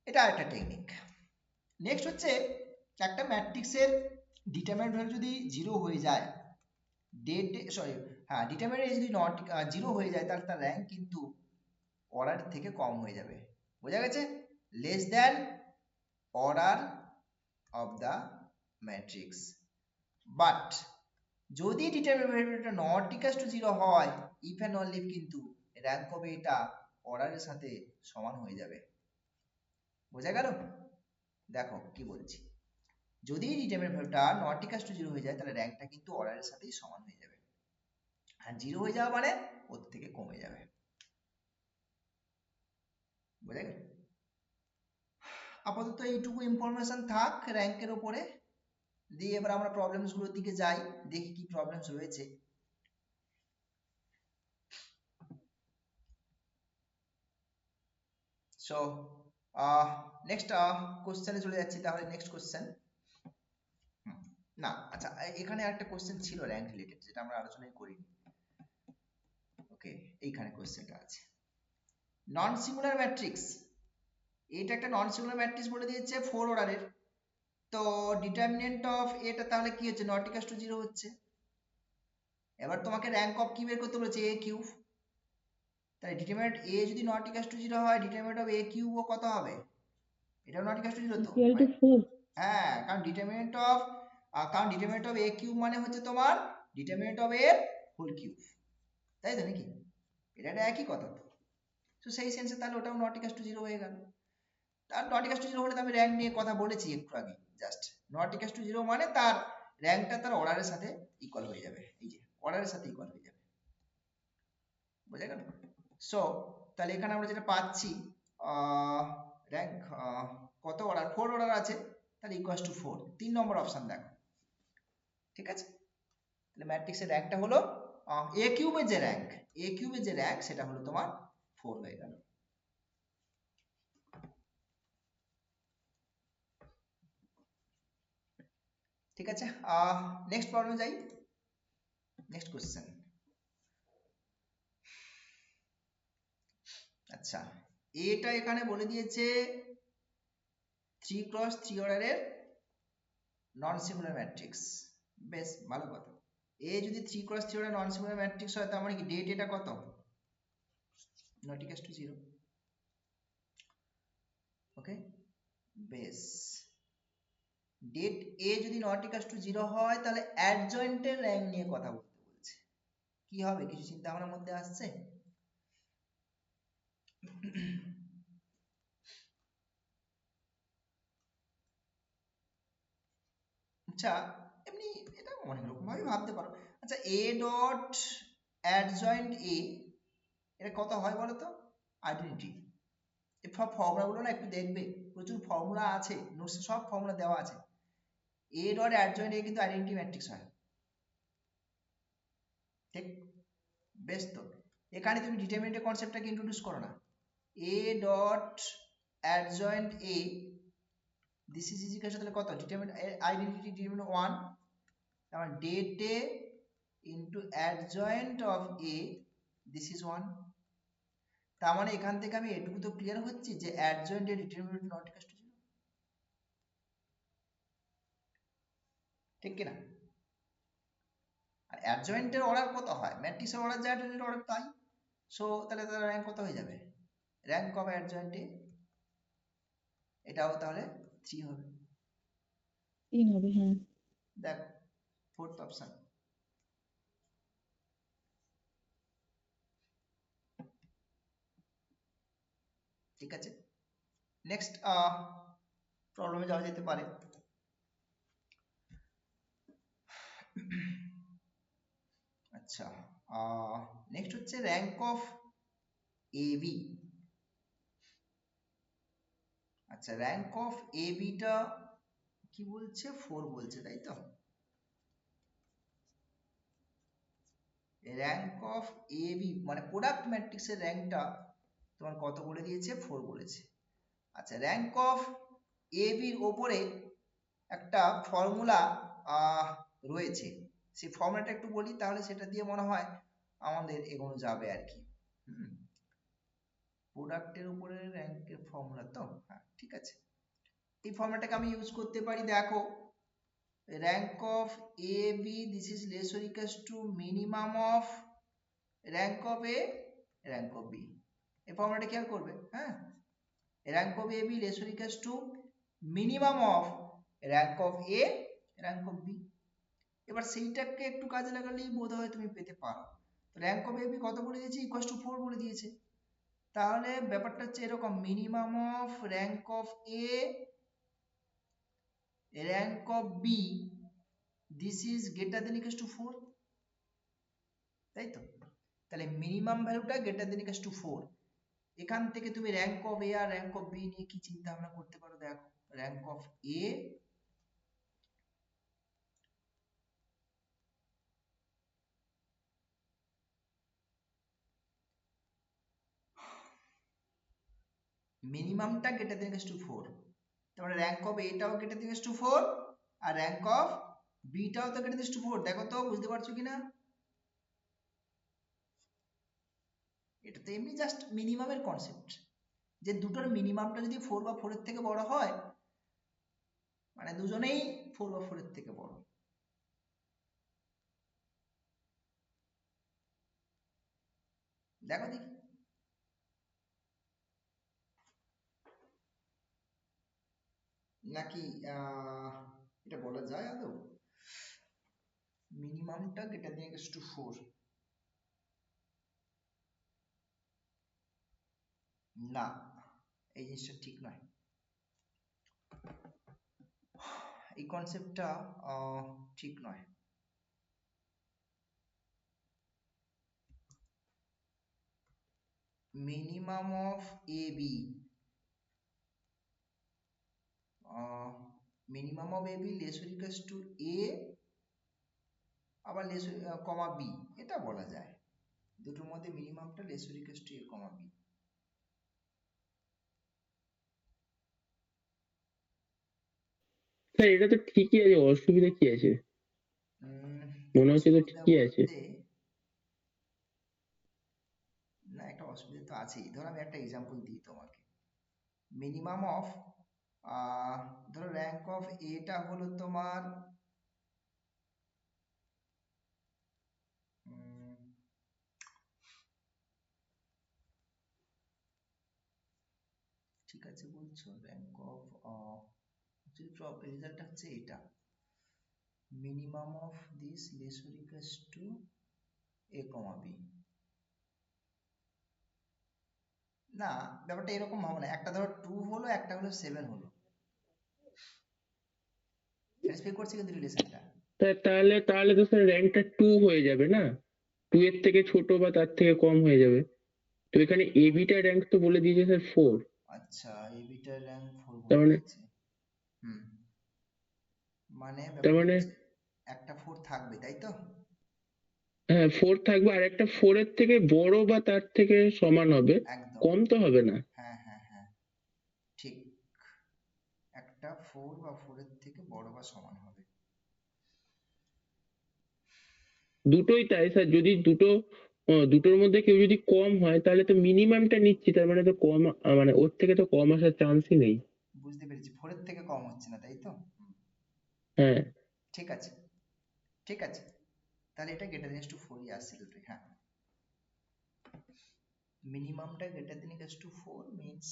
এটা একটা টেকনিক। নেক্সট হচ্ছে একটা ম্যাট্রিক্সের ডিটারমিনেন্ট ভ্যালু যদি 0 হয়ে যায়, ডিটারমিনেন্ট যদি নট 0 হয়ে যায়, তাহলে তার র‍্যাঙ্ক কিন্তু অর্ডার থেকে কম হয়ে যাবে, বোঝা গেছে, less than order of the matrix. But যদি ডিটারমিনেন্টটা নট ইকুয়াল টু 0 হয়, ইফ এন্ড অনলি ইফ, কিন্তু র‍্যাঙ্ক হবে এটা অর্ডারের সাথে সমান হয়ে যাবে, বোঝা গেল। দেখো কি বলছি, যদি ডিটারমিনেন্টটা নট ইকুয়াল টু 0 হয়ে যায়, তাহলে র‍্যাঙ্কটা কিন্তু অর্ডারের সাথেই সমান হয়ে যাবে, আর 0 হয়ে যাওয়া মানে ওর থেকে কমে যাবে, বোঝা গেল। আপাতত এইটুকু ইনফরমেশন থাক র‍্যাঙ্কের উপরে, দিয়ে এবার আমরা প্রবলেমস গুলোর দিকে যাই, দেখি কি প্রবলেমস রয়েছে। সো নেক্সট কোশ্চেনে চলে যাচ্ছি, তাহলে নেক্সট কোশ্চেন, না আচ্ছা এখানে একটা কোশ্চেন ছিল র‍্যাঙ্ক রিলেটেড, যেটা আমরা আলোচনাই করিনি, ওকে এইখানে কোশ্চেনটা আছে, নন সিঙ্গুলার ম্যাট্রিক্স, এটা একটা নন সিঙ্গুলার ম্যাট্রিক্স বলে দিয়েছে 4 অর্ডারের, তো ডিটারমিনেন্ট অফ এটা তাহলে কি হচ্ছে, নট ইকুয়াল টু 0 হচ্ছে। এবার তোমাকে র‍্যাঙ্ক অফ কি বের করতে বলেছে, a কিউব, তাহলে ডিটারমিনেন্ট a যদি নট ইকুয়াল টু 0 হয়, ডিটারমিনেন্ট অফ a কিউব ও কত হবে, এটাও নট ইকুয়াল টু 0 তো, ইকুয়াল টু 4। হ্যাঁ, কারণ ডিটারমিনেন্ট অফ a কিউব মানে হচ্ছে তোমার ডিটারমিনেন্ট অফ a এর হোল কিউব, তাই তো নাকি, এটা একটা একই কথা তো। তো সেই সেন্সে তাহলে ওটাও নট ইকুয়াল টু 0 হয়ে গেল। তার নট ইকুয়াল টু 0 হলে তো আমি র‍্যাঙ্ক নিয়ে কথা বলেছি একটু আগে, জাস্ট নট ইকুয়াল টু 0 মানে তার র‍্যাঙ্কটা তার অর্ডারের সাথে ইকুয়াল হয়ে যাবে, এই যে অর্ডারের সাথে ইকুয়াল হয়ে যাবে, বোঝা গেল। সো তাহলে এখানে আমরা যেটা পাচ্ছি, র‍্যাঙ্ক কত অর্ডার, 4 অর্ডার আছে, তাহলে ইকুয়াল টু 4, 3 নম্বর অপশন দেখো, ঠিক আছে। তাহলে ম্যাট্রিক্সের র‍্যাঙ্কটা হলো a কিউবের যে র‍্যাঙ্ক সেটা হলো তোমার 4 হয়ে গেল। ঠিক আছে, নেক্সট প্রবলেমে যাই, নেক্সট কোশ্চেন। আচ্ছা এটা এখানে বলে দিয়েছে 3 × 3 অর্ডারের নন সিঙ্গুলার ম্যাট্রিক্স, বেশ ভালো কথা। এ যদি 3 × 3 অর্ডার নন সিঙ্গুলার ম্যাট্রিক্স হয়, তার মানে কি ডেট এটা কত, নট ইকুয়াল টু 0, ওকে, বেশ। ডেট এ যদি নট ইকুয়াল টু 0 হয়, তাহলে অ্যাডজয়েন্টের র‍্যাঙ্ক নিয়ে কথা বলতে বলছে, কি হবে কিছু চিন্তা ভাবনার মধ্যে আসছে। আচ্ছা এমনি এটা অনেক রকম ভাবে ভাবতে পারো। আচ্ছা a ডট অ্যাডজয়েন্ট a, এটা কত হয় বলো তো, আইডেন্টিটি, এই সব ফর্মুলাগুলো না একটু দেখবে, প্রচুর ফর্মুলা আছে নোটসে, সব ফর্মুলা দেওয়া আছে। এ ডট অ্যাডজয়েন্ট এ কিন্তু আইডেন্টিটি ম্যাট্রিক্স হয়, ঠিক? বেশ, তো এখানে তুমি ডিটারমিনেন্টের কনসেপ্টটাকে ইন্ট্রোডিউস করো না। A dot adjoint A this is equal to তাহলে কত, ডিটারমিনেন্ট আইডেন্টিটি ডিটারমিনেন্ট 1, তার det A into adjoint of A this is 1। তার মানে এখান থেকে আমি এটুকু তো ক্লিয়ার হচ্ছি যে অ্যাডজয়েন্ট এর ডিটারমিনেন্ট নট ইকুয়াল টু 0, ঠিক কি না? আর অ্যাডজয়েন্টের অর্ডার কত হয়, ম্যাট্রিক্সের অর্ডার যা অর্ডার তাই। সো তাহলে তার র্যাঙ্ক কত হয়ে যাবে, র্যাঙ্ক অফ অ্যাডজয়েন্টে এটাও তাহলে 3 হবে। 3 হবে, হ্যাঁ। দেখো ফোর্থ অপশন। ঠিক আছে, নেক্সট প্রবলেমে যাওয়া যেতে পারে। আচ্ছা, নেক্সট হচ্ছে র্যাঙ্ক অফ এবি। আচ্ছা, র্যাঙ্ক অফ এবিটা কি বলছে, 4 বলছে, তাই তো? র্যাঙ্ক অফ এবি মানে প্রোডাক্ট ম্যাট্রিক্সের র্যাঙ্কটা তোমার কত বলে দিয়েছে, 4 বলেছে। আচ্ছা, র্যাঙ্ক অফ এবির ওপরে একটা ফর্মুলা রয়েছে, সেই ফর্মুলাটা একটু বলি, তাহলে সেটা দিয়ে মনে হয় আমাদের এগোনো যাবে আর কি। প্রোডাক্টের উপরে র্যাঙ্কের ফর্মুলা তো, হ্যাঁ ঠিক আছে। এই ফর্মুলাটাকে আমি ইউজ করতে পারি, দেখো rank of AB this is less or equals to minimum of rank of A rank of B। এই ফর্মুলাটা খেয়াল করবে, হ্যাঁ, rank of AB less or equals to minimum of rank of A rank of B। এবার সেইটাকে একটু কাজে লাগালেই বোধহয় তুমি পেতে পারো। rank of AB কত বলে দিয়েছে, equals to 4 বলে দিয়েছে। তাহলে ব্যাপারটা হচ্ছে এরকম, minimum of rank of A rank of B this is greater than equals to 4, তাই তো? তাহলে মিনিমাম ভ্যালুটা greater than equals to 4। এখান থেকে তুমি র্যাঙ্ক অফ এ আর র্যাঙ্ক অফ বি নিয়ে কি চিন্তা ভাবনা করতে পারো, দেখো র্যাঙ্ক অফ এ মিনিমামটা greater than equals to 4, তাহলে র্যাঙ্ক অফ এটাও greater than equals to 4 আর র্যাঙ্ক অফ বিটাও তো greater than equals to 4। দেখো তো বুঝতে পারছো কিনা? এটা তো এমনি জাস্ট মিনিমামের কনসেপ্ট, যে দুটোর মিনিমামটা যদি 4 বা 4 এর থেকে বড় হয় মানে দুজনেই 4 বা 4 এর থেকে বড়। দেখো দেখি, নাকি এটা বলা যায় আদৌ, মিনিমামটা greater than equals to 4? না, এই জিনিসটা ঠিক নয়, এই কনসেপ্টটা ঠিক নয়। Minimum of A B, minimum of A B less or equals to A আবার লেস কমা বি, এটা বলা যায়। দুটোর মধ্যে মিনিমামটা less or equals to A comma B. Sir এটা তো ঠিকই আছে, অসুবিধা কি আছে? মনে হচ্ছে তো অসুবিধা ঠিকই আছে। বলতে না, একটা অসুবিধা তো আছেই। ধরো আমি একটা এক্সাম্পল দিই তোমাকে, মিনিমাম অফ ধরো র্যাঙ্ক অফ এটা হলো তোমার ঠিক আছে বলছো, র্যাঙ্ক অফ রেজাল্টটা হচ্ছে এটা, minimum of this less or equals to A comma B. না, ব্যাপারটা এরকম হবে না, একটা ধরো 2 হলো, একটা হলো 7 হলো, স্যাটিসফাই করছে কিন্তু রিলেশনটা। তাহলে তাহলে তো স্যার র্যাঙ্কটা 2 হয়ে যাবে না, 2 এর থেকে ছোট বা তার থেকে কম হয়ে যাবে। তো এখানে এবিটা র্যাঙ্ক তো বলে দিয়েছে স্যার 4। আচ্ছা এবিটার র্যাঙ্ক 4 তার বলে মানে দিয়েছে। হুম মানে তার ব্যাপারটা মানে হচ্ছে একটা 4 থাকবে তাই তো? হ্যাঁ 4 থাকবে, আর একটা 4 এর থেকে বড় বা তার থেকে সমান হবে, একদম কম তো হবে না। হ্যাঁ হ্যাঁ হ্যাঁ ঠিক, একটা 4 বা 4 এর থেকে বড় বা সমান হবে। দুটোই তাই স্যার, যদি দুটোর মধ্যে কেউ যদি কম হয় তাহলে তো মিনিমামটা নিচ্ছি, তার মানে তো কম মানে ওর থেকে তো কম আসার চান্সই নেই। বুঝতে পেরেছি, 4 এর থেকে কম হচ্ছে না তাই তো? হ্যাঁ ঠিক আছে ঠিক আছে, তাহলে এটা গ্রেটার দেন টু 4 ই আসছে দুটোই। হ্যাঁ মিনিমামটা greater than equals to 4 means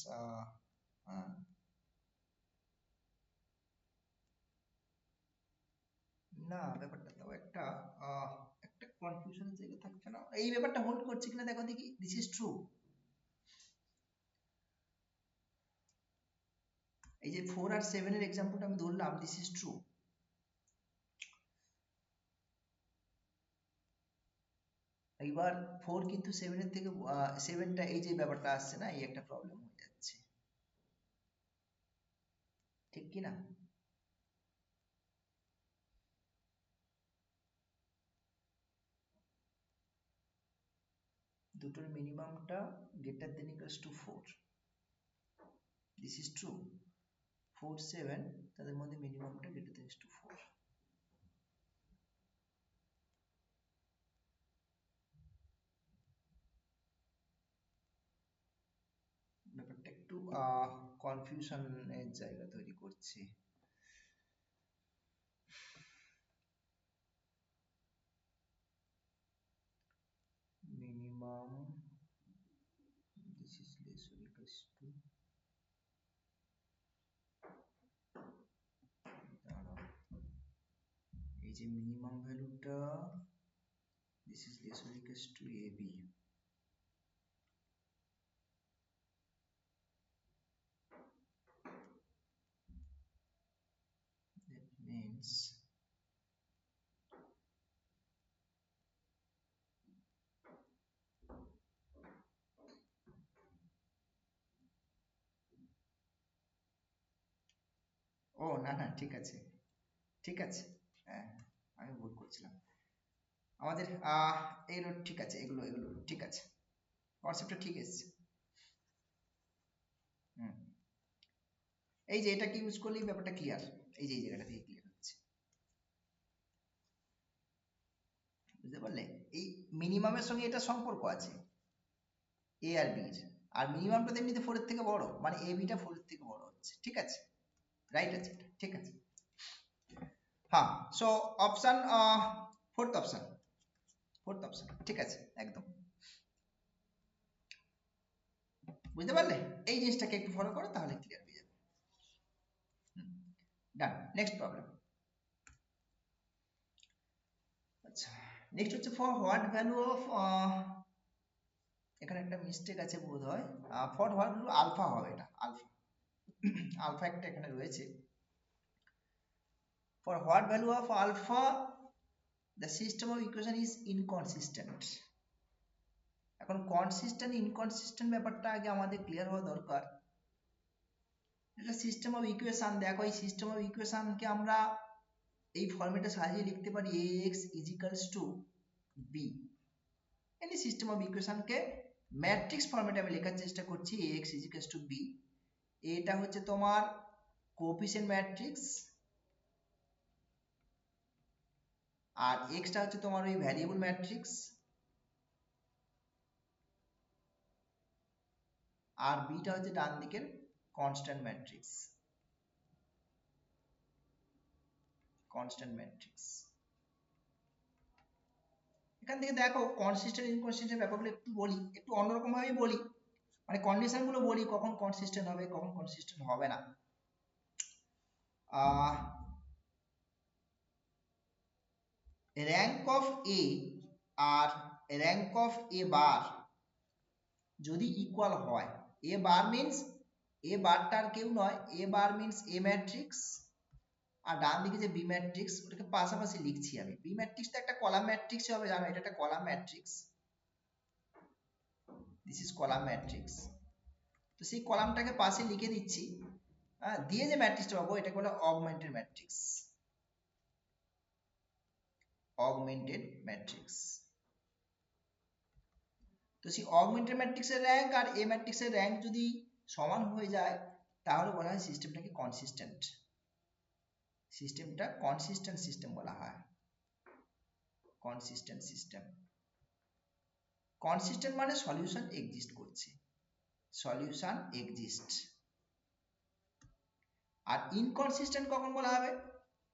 না ব্যাপারটা তো একটা একটা কনফিউশনের জায়গা থাকছে না, এই ব্যাপারটা হোল্ড করছে কিনা দেখো দেখি। দিস ইজ ট্রু, এই যে 4 আর 7 এর এক্সাম্পলটা আমি ধরলাম, দিস ইজ ট্রু। এইবার 4 কিন্তু 7 এর থেকে 7টা এই যে ব্যাপারটা আসছে না, এই একটা প্রবলেম হয়ে যাচ্ছে, ঠিক কি না? দুটোর মিনিমামটা greater than equals to 4, this is true. 4 7 তাদের মধ্যে মিনিমামটা গ্রেটার দেন টু 4। ব্যাপারটা একটু কনফিউশনের জায়গা তৈরি করছে। Minimum this is less or equals two, এই যে মিনিমাম ভ্যালুটা this is less or equals two ab, that means ও না না ঠিক আছে ঠিক আছে, হ্যাঁ আমি ভুল করছিলাম। আমাদের এগুলো ঠিক আছে, এগুলো এগুলো ঠিক আছে, কনসেপ্টটা ঠিক এসছে। হুম এই যে এটাকে ইউজ করলেই ব্যাপারটা ক্লিয়ার, এই যে এই জায়গাটা থেকে ক্লিয়ার হচ্ছে, বুঝতে পারলে? এই মিনিমামের সঙ্গে এটা সম্পর্ক আছে এ আর বি এর, আর মিনিমামটা এমনিতে 4 এর থেকে বড়, মানে এ বিটা 4 এর থেকে বড় হচ্ছে, ঠিক আছে? রাইট আছে এটা, ঠিক আছে। হ্যাঁ so option fourth option, fourth option ঠিক আছে একদম, বুঝতে পারলে? এই জিনিসটাকে একটু ফলো করো তাহলে ক্লিয়ার হয়ে যাবে। ডান, নেক্সট প্রবলেম। আচ্ছা নেক্সট হচ্ছে ফর হোয়াট ভ্যালু অফ, এখানে একটা মিস্টেক আছে বোধ হয়, ফর হোয়াট ভ্যালু আলফা হবে, এটা আলফা আলফা একটা এখানে রয়েছে। For what value of alpha the system of equation is inconsistent। এখন কনসিস্টেন্ট ইনকনসিস্টেন্ট ব্যাপারটা আগে আমাদের ক্লিয়ার হওয়া দরকার। এটা সিস্টেম অফ ইকুয়েশন, দেখো এই সিস্টেম অফ ইকুয়েশনকে আমরা এই ফরম্যাটে সাজিয়ে লিখতে পারি ax is equals to b। Any system of ইকুয়েশনকে ম্যাট্রিক্স ফরম্যাটে আমি লেখার চেষ্টা করছি, ax is equals to b। এটা হচ্ছে তোমার কোএফিসিয়েন্ট ম্যাট্রিক্স, আর x টা হচ্ছে তোমার ওই ভ্যারিয়েবল ম্যাট্রিক্স, আর b টা হচ্ছে ডান দিকের কনস্ট্যান্ট ম্যাট্রিক্স, কনস্ট্যান্ট ম্যাট্রিক্স। এখান থেকে দেখো কনসিস্টেন্ট ইনকনসিস্টেন্ট ব্যাপারগুলো একটু বলি, একটু অন্যরকম ভাবেই বলি, মানে কন্ডিশন গুলো বলি কখন কনসিস্টেন্ট হবে কখন কনসিস্টেন্ট হবে না। র্যাঙ্ক অফ এ আর র্যাঙ্ক অফ এ বার যদি ইকুয়াল হয়, এ বার মিন্স এ বারটার কেউ নয়, এ বার মিন্স এ ম্যাট্রিক্স, আর ডান দিকে যে বি ম্যাট্রিক্স ওটাকে পাশাপাশি লিখছি আমি। বি ম্যাট্রিক্স তো একটা কলাম ম্যাট্রিক্স হবে, জানো এটা একটা column matrix, this is column matrix. তো তো সেই কলামটাকে পাশে লিখে দিচ্ছি, দিয়ে যে ম্যাট্রিক্সটা পাবো এটাকে বলে অগমেন্টেড ম্যাট্রিক্স। Augmented matrix. তো সেই অগমেন্টেড ম্যাট্রিক্সের র্যাঙ্ক আর এ ম্যাট্রিক্সের র্যাঙ্ক যদি সমান হয়ে যায় তাহলে বলা হয় সিস্টেমটাকে কনসিস্টেন্ট। সিস্টেমটা কনসিস্টেন্ট সিস্টেম বলা হয়। Consistent system. কনসিস্টেন্ট মানে সলিউশন এক্সিস্ট করছে, সলিউশন এক্সিস্ট। আর ইনকনসিস্টেন্ট কখন বলা হবে?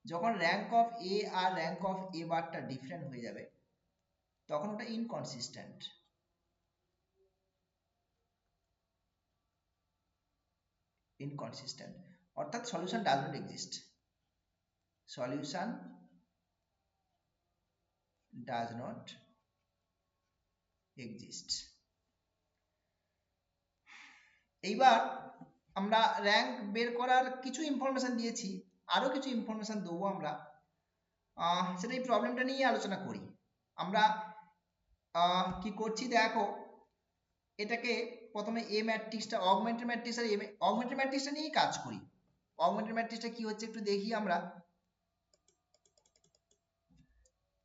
যখন র্যাঙ্ক অফ এ আর র্যাঙ্ক অফ এ বারটা ডিফারেন্ট হয়ে যাবে তখন ওটা ইনকনসিস্টেন্ট। ইনকনসিস্টেন্ট অর্থাৎ solution does not exist. Solution does not exist. এইবার আমরা র্যাঙ্ক বের করার কিছু ইনফরমেশন দিয়েছি, আরো কিছু ইনফরমেশন দেবো আমরা, সেটা এই প্রবলেমটা নিয়ে আলোচনা করি। আমরা কি করছি দেখো, এটাকে প্রথমে এ ম্যাট্রিক্সটা অগমেন্টেড ম্যাট্রিক্স আর অগমেন্টেড ম্যাট্রিক্সটা নিয়েই কাজ করি। অগমেন্টেড ম্যাট্রিক্সটা কি হচ্ছে একটু দেখি আমরা।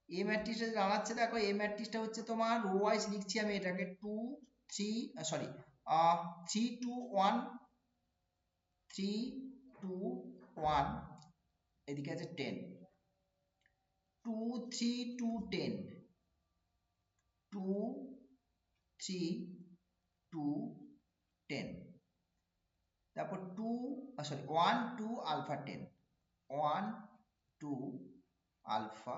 এ ম্যাট্রিক্সটা জানাচ্ছে দেখো, এ ম্যাট্রিক্সটা হচ্ছে তোমার রো ওয়াইজ লিখছি আমি এটাকে 2 3 3 2 1 3 2 1, এদিকে আছে 10 2 3 2 10 2 3 2 10, তারপর 1 2 আলফা 10 1 2 আলফা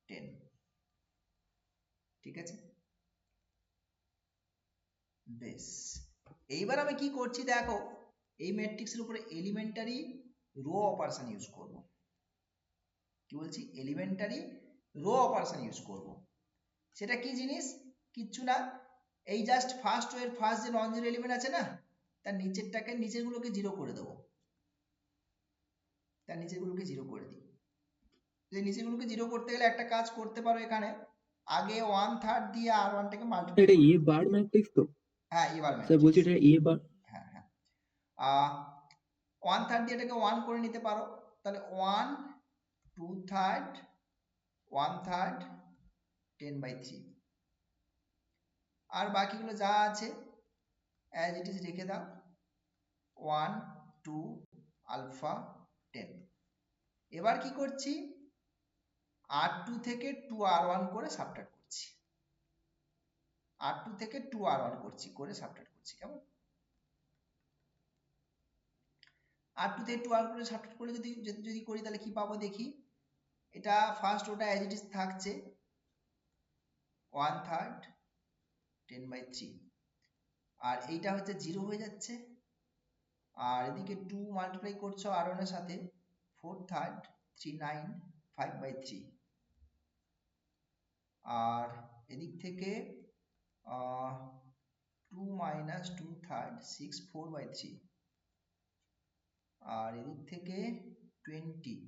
10। ঠিক আছে, বেশ। এইবার আমি কি করছি দেখো, এই ম্যাট্রিক্সের উপরে এলিমেন্টারি রো অপারেশন ইউজ করব। কি বলছি? এলিমেন্টারি রো অপারেশন ইউজ করব। সেটা কি জিনিস? কিচ্ছু না, এই জাস্ট ফার্স্ট রো এর ফার্স্ট যে নন জিরো এলিমেন্ট আছে না, তার নিচেরটাকে নিচেরগুলোকে জিরো করে দেবো। তার নিচেরগুলোকে জিরো করে দিই। যে নিচেরগুলোকে জিরো করতে গেলে একটা কাজ করতে পারো, এখানে আগে 1/3 দিয়ে r1 টাকে মাল্টিপ্লাই এটা করো। এ বার ম্যাট্রিক্স তো? হ্যাঁ এবার স্যার বলছি এটা এ বার। হ্যাঁ হ্যাঁ, 1/3 দিয়ে এটাকে 1 করে নিতে পারো, তাহলে 1 2/3 1/3 10/3। আর বাকিগুলো যা আছে অ্যাজ ইট ইজ রেখে দাও, 1 2 আলফা 10। এবার কি করছি, r2 থেকে 2r1 করে সাবট্রাক্ট করছি, r2 থেকে 2r1 করছি করে সাবট্রাক্ট করছি। কেমন? r2 থেকে 2r1 করে সাবট্রাক্ট করে যদি করি তাহলে কি পাবো দেখি। এটা ফার্স্ট ওটা অ্যাজ ইট ইজ থাকছে 1/3 10/3, আর এইটা হচ্ছে 0 হয়ে যাচ্ছে, আর এদিকে 2 মাল্টিপ্লাই করছো r1 এর সাথে 4/3 39 5/3, আর এদিক থেকে 2 minus 2/3 6 4/3, আর এদিক থেকে 20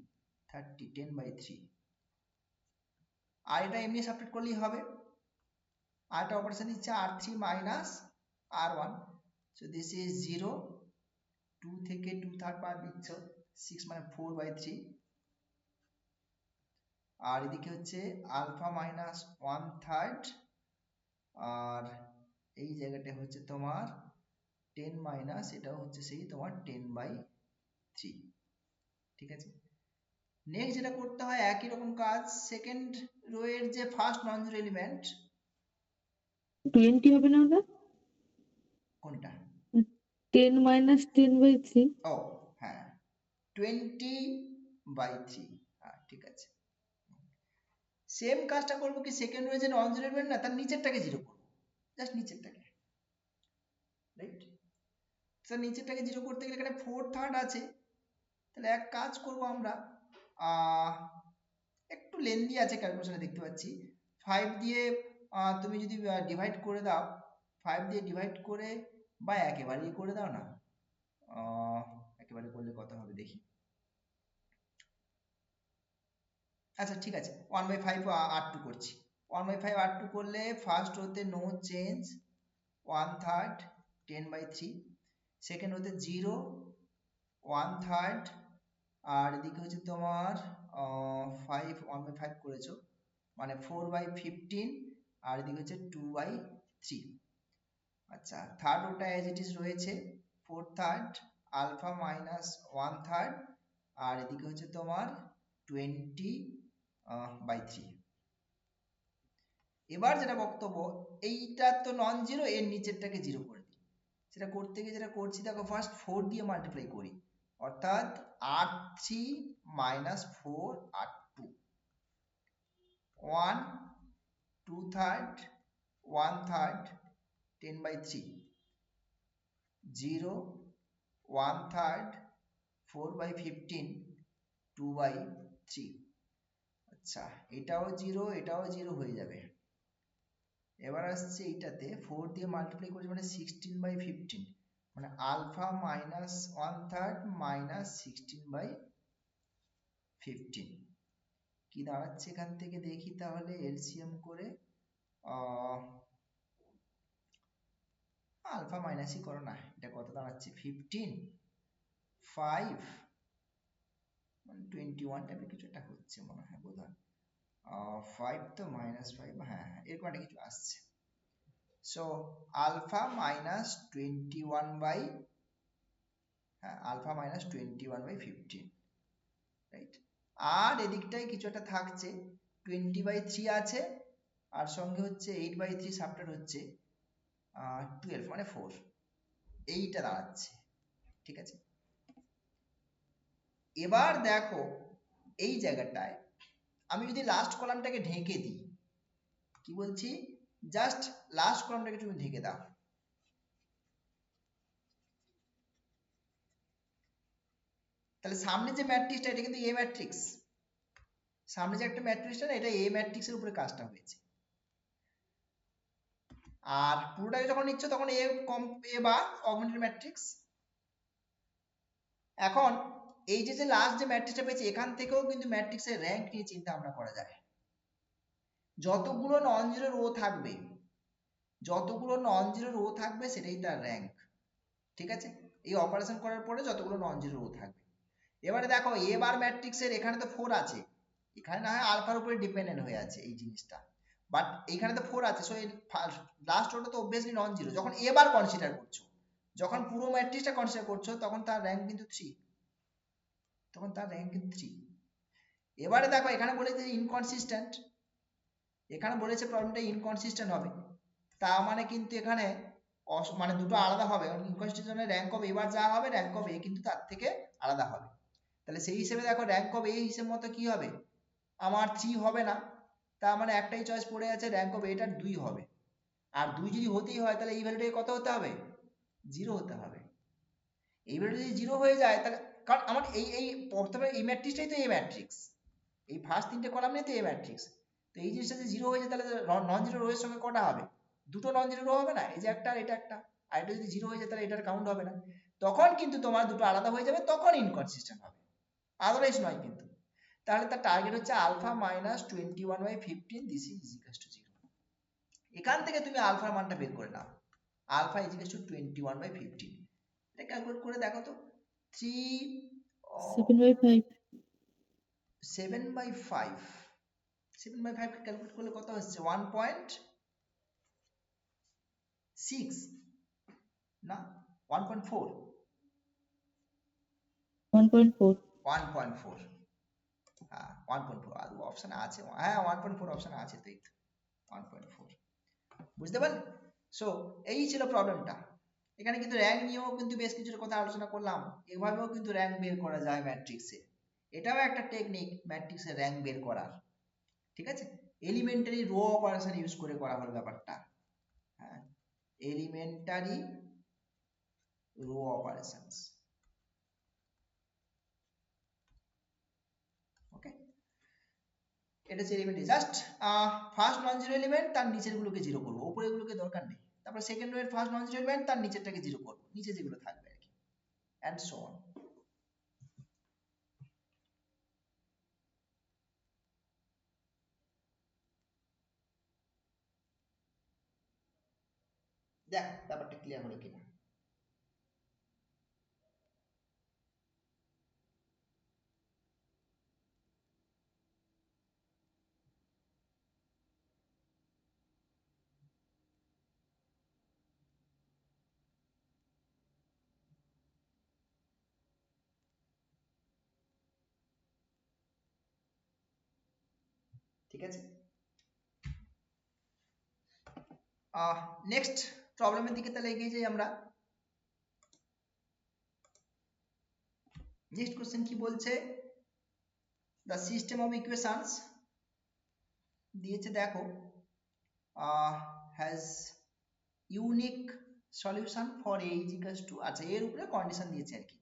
30 10/3। আর এটা এমনি সাবট্রাক্ট করলেই হবে। আর একটা অপারেশন দিচ্ছে r3 minus r1, so this is 0, 2 থেকে 2/3 বাদ দিচ্ছ 6 মানে 4/3, আর এদিকে হচ্ছে আলফা মাইনাস 1/3, আর এই জায়গাটা হচ্ছে তোমার 10 মাইনাস, এটাও হচ্ছে সেই তোমার 10/3। ঠিক আছে, নেক্সট যেটা করতে হয় একই রকম কাজ, সেকেন্ড রো এর যে ফার্স্ট নন জিরো এলিমেন্ট 20 হবে না ওটা? কোনটা? 10 minus 10/3। ও হ্যাঁ 20/3, হ্যাঁ ঠিক আছে। সেম কাজটা করবো কি, সেকেন্ড রো এর যে নন জিরো এলিমেন্ট না তার নিচেরটাকে জিরো করবো, জাস্ট নিচেরটাকে, রাইট? তো নিচেরটাকে জিরো করতে গেলে এখানে 4/3 আছে, তাহলে এক কাজ করব আমরা, একটু লেন্দি আছে ক্যালকুলেশনে দেখতে পাচ্ছি, 5 দিয়ে তুমি যদি ডিভাইড করে দাও, 5 দিয়ে ডিভাইড করে বা একেবারেই করে দাও না, একেবারে করলে কত হবে দেখি। আচ্ছা ঠিক আছে, 1/5 r2 করছি, 1/5 r2 করলে ফার্স্ট রোতে নো চেঞ্জ 1/3 10/3, সেকেন্ড হতে 0 1/3 আর এদিকে হচ্ছে তোমার 5 1/5 করেছো মানে 4/15 আর এদিকে হচ্ছে 2/3। আচ্ছা থার্ড ওটা অ্যাজ ইট ইজ রয়েছে 4/3 আলফা মাইনাস 1/3 আর এদিকে হচ্ছে তোমার 20/3। এবার যেটা বক্তব্য, এইটা তো নন জিরো, এর নিচেরটাকে জিরো করে দিই। সেটা করতে গিয়ে যেটা করছি দেখো, ফার্স্ট 4 দিয়ে মাল্টিপ্লাই করি, অর্থাৎ r3 মাইনাস 4 r2 1 2/3 1/3 10/3 0 1/3 4/15 2/3। আচ্ছা এটাও 0 এটাও 0 হয়ে যাবে। এবার আসছে এইটাতে 4 দিয়ে মাল্টিপ্লাই করছি মানে 16/15 মানে আলফা মাইনাস 1/3 মাইনাস 16/15 কি দাঁড়াচ্ছে এখান থেকে দেখি তাহলে এলসিএম করে। আলফা মাইনাসই করো না, এটা কত দাঁড়াচ্ছে 15 5 মানে 21 টাইপের কিছু একটা হচ্ছে মনে হয় বোধহয়। 5 তো -5, হ্যাঁ হ্যাঁ এরকম একটা কিছু আসছে। So alpha minus 21/15, right. আর এদিকটায় কিছু একটা থাকছে 20/3 আছে আর সঙ্গে হচ্ছে 8/3 সাবট্রাক্ট হচ্ছে 12 মানে 4, এইটা দাঁড়াচ্ছে। ঠিক আছে, এবার দেখো এই জায়গাটায় আমি যদি লাস্ট কলামটাকে ঢেকে দিই, কি বলছি, জাস্ট লাস্ট কলামটাকে তুমি ঢেকে দাও, তাহলে সামনে যে ম্যাট্রিক্সটা এটা কিন্তু এ ম্যাট্রিক্স, সামনে যে একটা ম্যাট্রিক্সটা না এটা এ ম্যাট্রিক্সের উপরে কাজটা হয়েছে। আর পুরোটাকে যখন নিচ্ছ তখন এ কম এ বা অগমেন্টেড ম্যাট্রিক্স। এখন এই যে লাস্ট যে ম্যাট্রিক্সটা পেয়েছি এখান থেকেও কিন্তু ম্যাট্রিক্সের র্যাঙ্ক নিয়ে চিন্তা ভাবনা করা যায়। যতগুলো নন জিরো রো থাকবে, যতগুলো নন জিরো রো থাকবে সেটাই তার র্যাঙ্ক। ঠিক আছে, এই অপারেশন করার পরে যতগুলো নন জিরো রো থাকবে। এবারে দেখো এ বার ম্যাট্রিক্সের এখানে তো 4 আছে, এখানে না হয় আলফার উপরে ডিপেন্ডেন্ট হয়ে আছে এই জিনিসটা, বাট এইখানে তো 4 আছে, সো এই লাস্ট রোটা তো অবভিয়াসলি নন জিরো। যখন এ বার কনসিডার করছো, যখন পুরো ম্যাট্রিক্সটা কনসিডার করছো তখন তার র্যাঙ্ক কিন্তু 3, তখন তার র্যাঙ্ক কিন্তু 3। এবারে দেখো এখানে বলেছে ইনকনসিস্টেন্ট, এখানে বলেছে প্রবলেমটা ইনকনসিস্টেন্ট হবে, তা মানে কিন্তু এখানে মানে দুটো আলাদা হবে, কারণ ইনকনসিস্টেন্টের র্যাঙ্ক অফ এবার যা হবে র্যাঙ্ক অফ এ কিন্তু তার থেকে আলাদা হবে। তাহলে সেই হিসেবে দেখো র্যাঙ্ক অফ এ হিসেব মতো কি হবে, আমার 3 হবে না, তার মানে একটাই চয়েস পড়ে আছে, র্যাঙ্ক অফ এটার 2 হবে। আর 2 যদি হতেই হয় তাহলে এই ভ্যালুটাকে কত হতে হবে, 0 হতে হবে। এই ভ্যালুটা যদি 0 হয়ে যায় তাহলে, কারণ আমার এই প্রথমে এই ম্যাট্রিক্সটাই তো এ ম্যাট্রিক্স, এই ফার্স্ট 3টে কলাম নিয়ে তো এ ম্যাট্রিক্স, তো এই জিনিসটা যদি 0 হয়ে যায় তাহলে নন জিরো রো এর সঙ্গে কটা হবে, দুটো নন জিরো রো হবে না, এই যে একটা আর এটা একটা, আর এটা যদি 0 হয়ে যায় তাহলে এটার কাউন্ট হবে না, তখন কিন্তু তোমার দুটো আলাদা হয়ে যাবে, তখন ইনকনসিস্টেন্ট হবে, আদারওয়াইজ নয় কিন্তু। তাহলে তার টার্গেট হচ্ছে alpha minus 21/15, this is equal to 0। এখান থেকে তুমি আলফার মানটা বের করে নাও, আলফা ইজ ইকুয়াল টু 21/15, এটা ক্যালকুলেট করে দেখো তো, 3 7/5 7/5 7/5 কে ক্যালকুলেট করলে কত হচ্ছে 1.6 না 1.4 1.4 1.4, হ্যাঁ 1.4 আর অপশন আছে, হ্যাঁ 1.4 অপশন আছে তো, এই তো 1.4, বুঝতে পারলে। সো এই ছিল প্রবলেমটা। এখানে কিন্তু র্যাঙ্ক নিয়েও কিন্তু বেশ কিছু কথা আলোচনা করলাম, এভাবেও কিন্তু র্যাঙ্ক বের করা যায় ম্যাট্রিক্সে, এটাও একটা টেকনিক ম্যাট্রিক্সের র্যাঙ্ক বের করার। ঠিক আছে, এলিমেন্টারি রো অপারেশন ইউজ করে করা হলো ব্যাপারটা, হ্যাঁ এলিমেন্টারি রো অপারেশনস। ওকে, এটা হচ্ছে element, just first non zero element তার নিচের গুলোকে জিরো করবো, উপরের গুলোকে দরকার নেই। তারপর সেকেন্ড রো এর ফার্স্ট নন জিরো এলিমেন্ট তার নিচেরটাকে জিরো করবো, নিচে যেগুলো থাকবে আর কি, এন্ড সো অন। দেখ ব্যাপারটা ক্লিয়ার হলো কিনা। ঠিক আছে। নেক্সট প্রবলেমের দিকে তাহলে এগিয়ে যাই আমরা। নেক্সট কোশ্চেন কি বলছে, দ্য সিস্টেম অফ ইকুয়েশনস দিয়েছে দেখো, has unique solution for a is equals to, আচ্ছা এর উপরে কন্ডিশন দিয়েছে আর কি।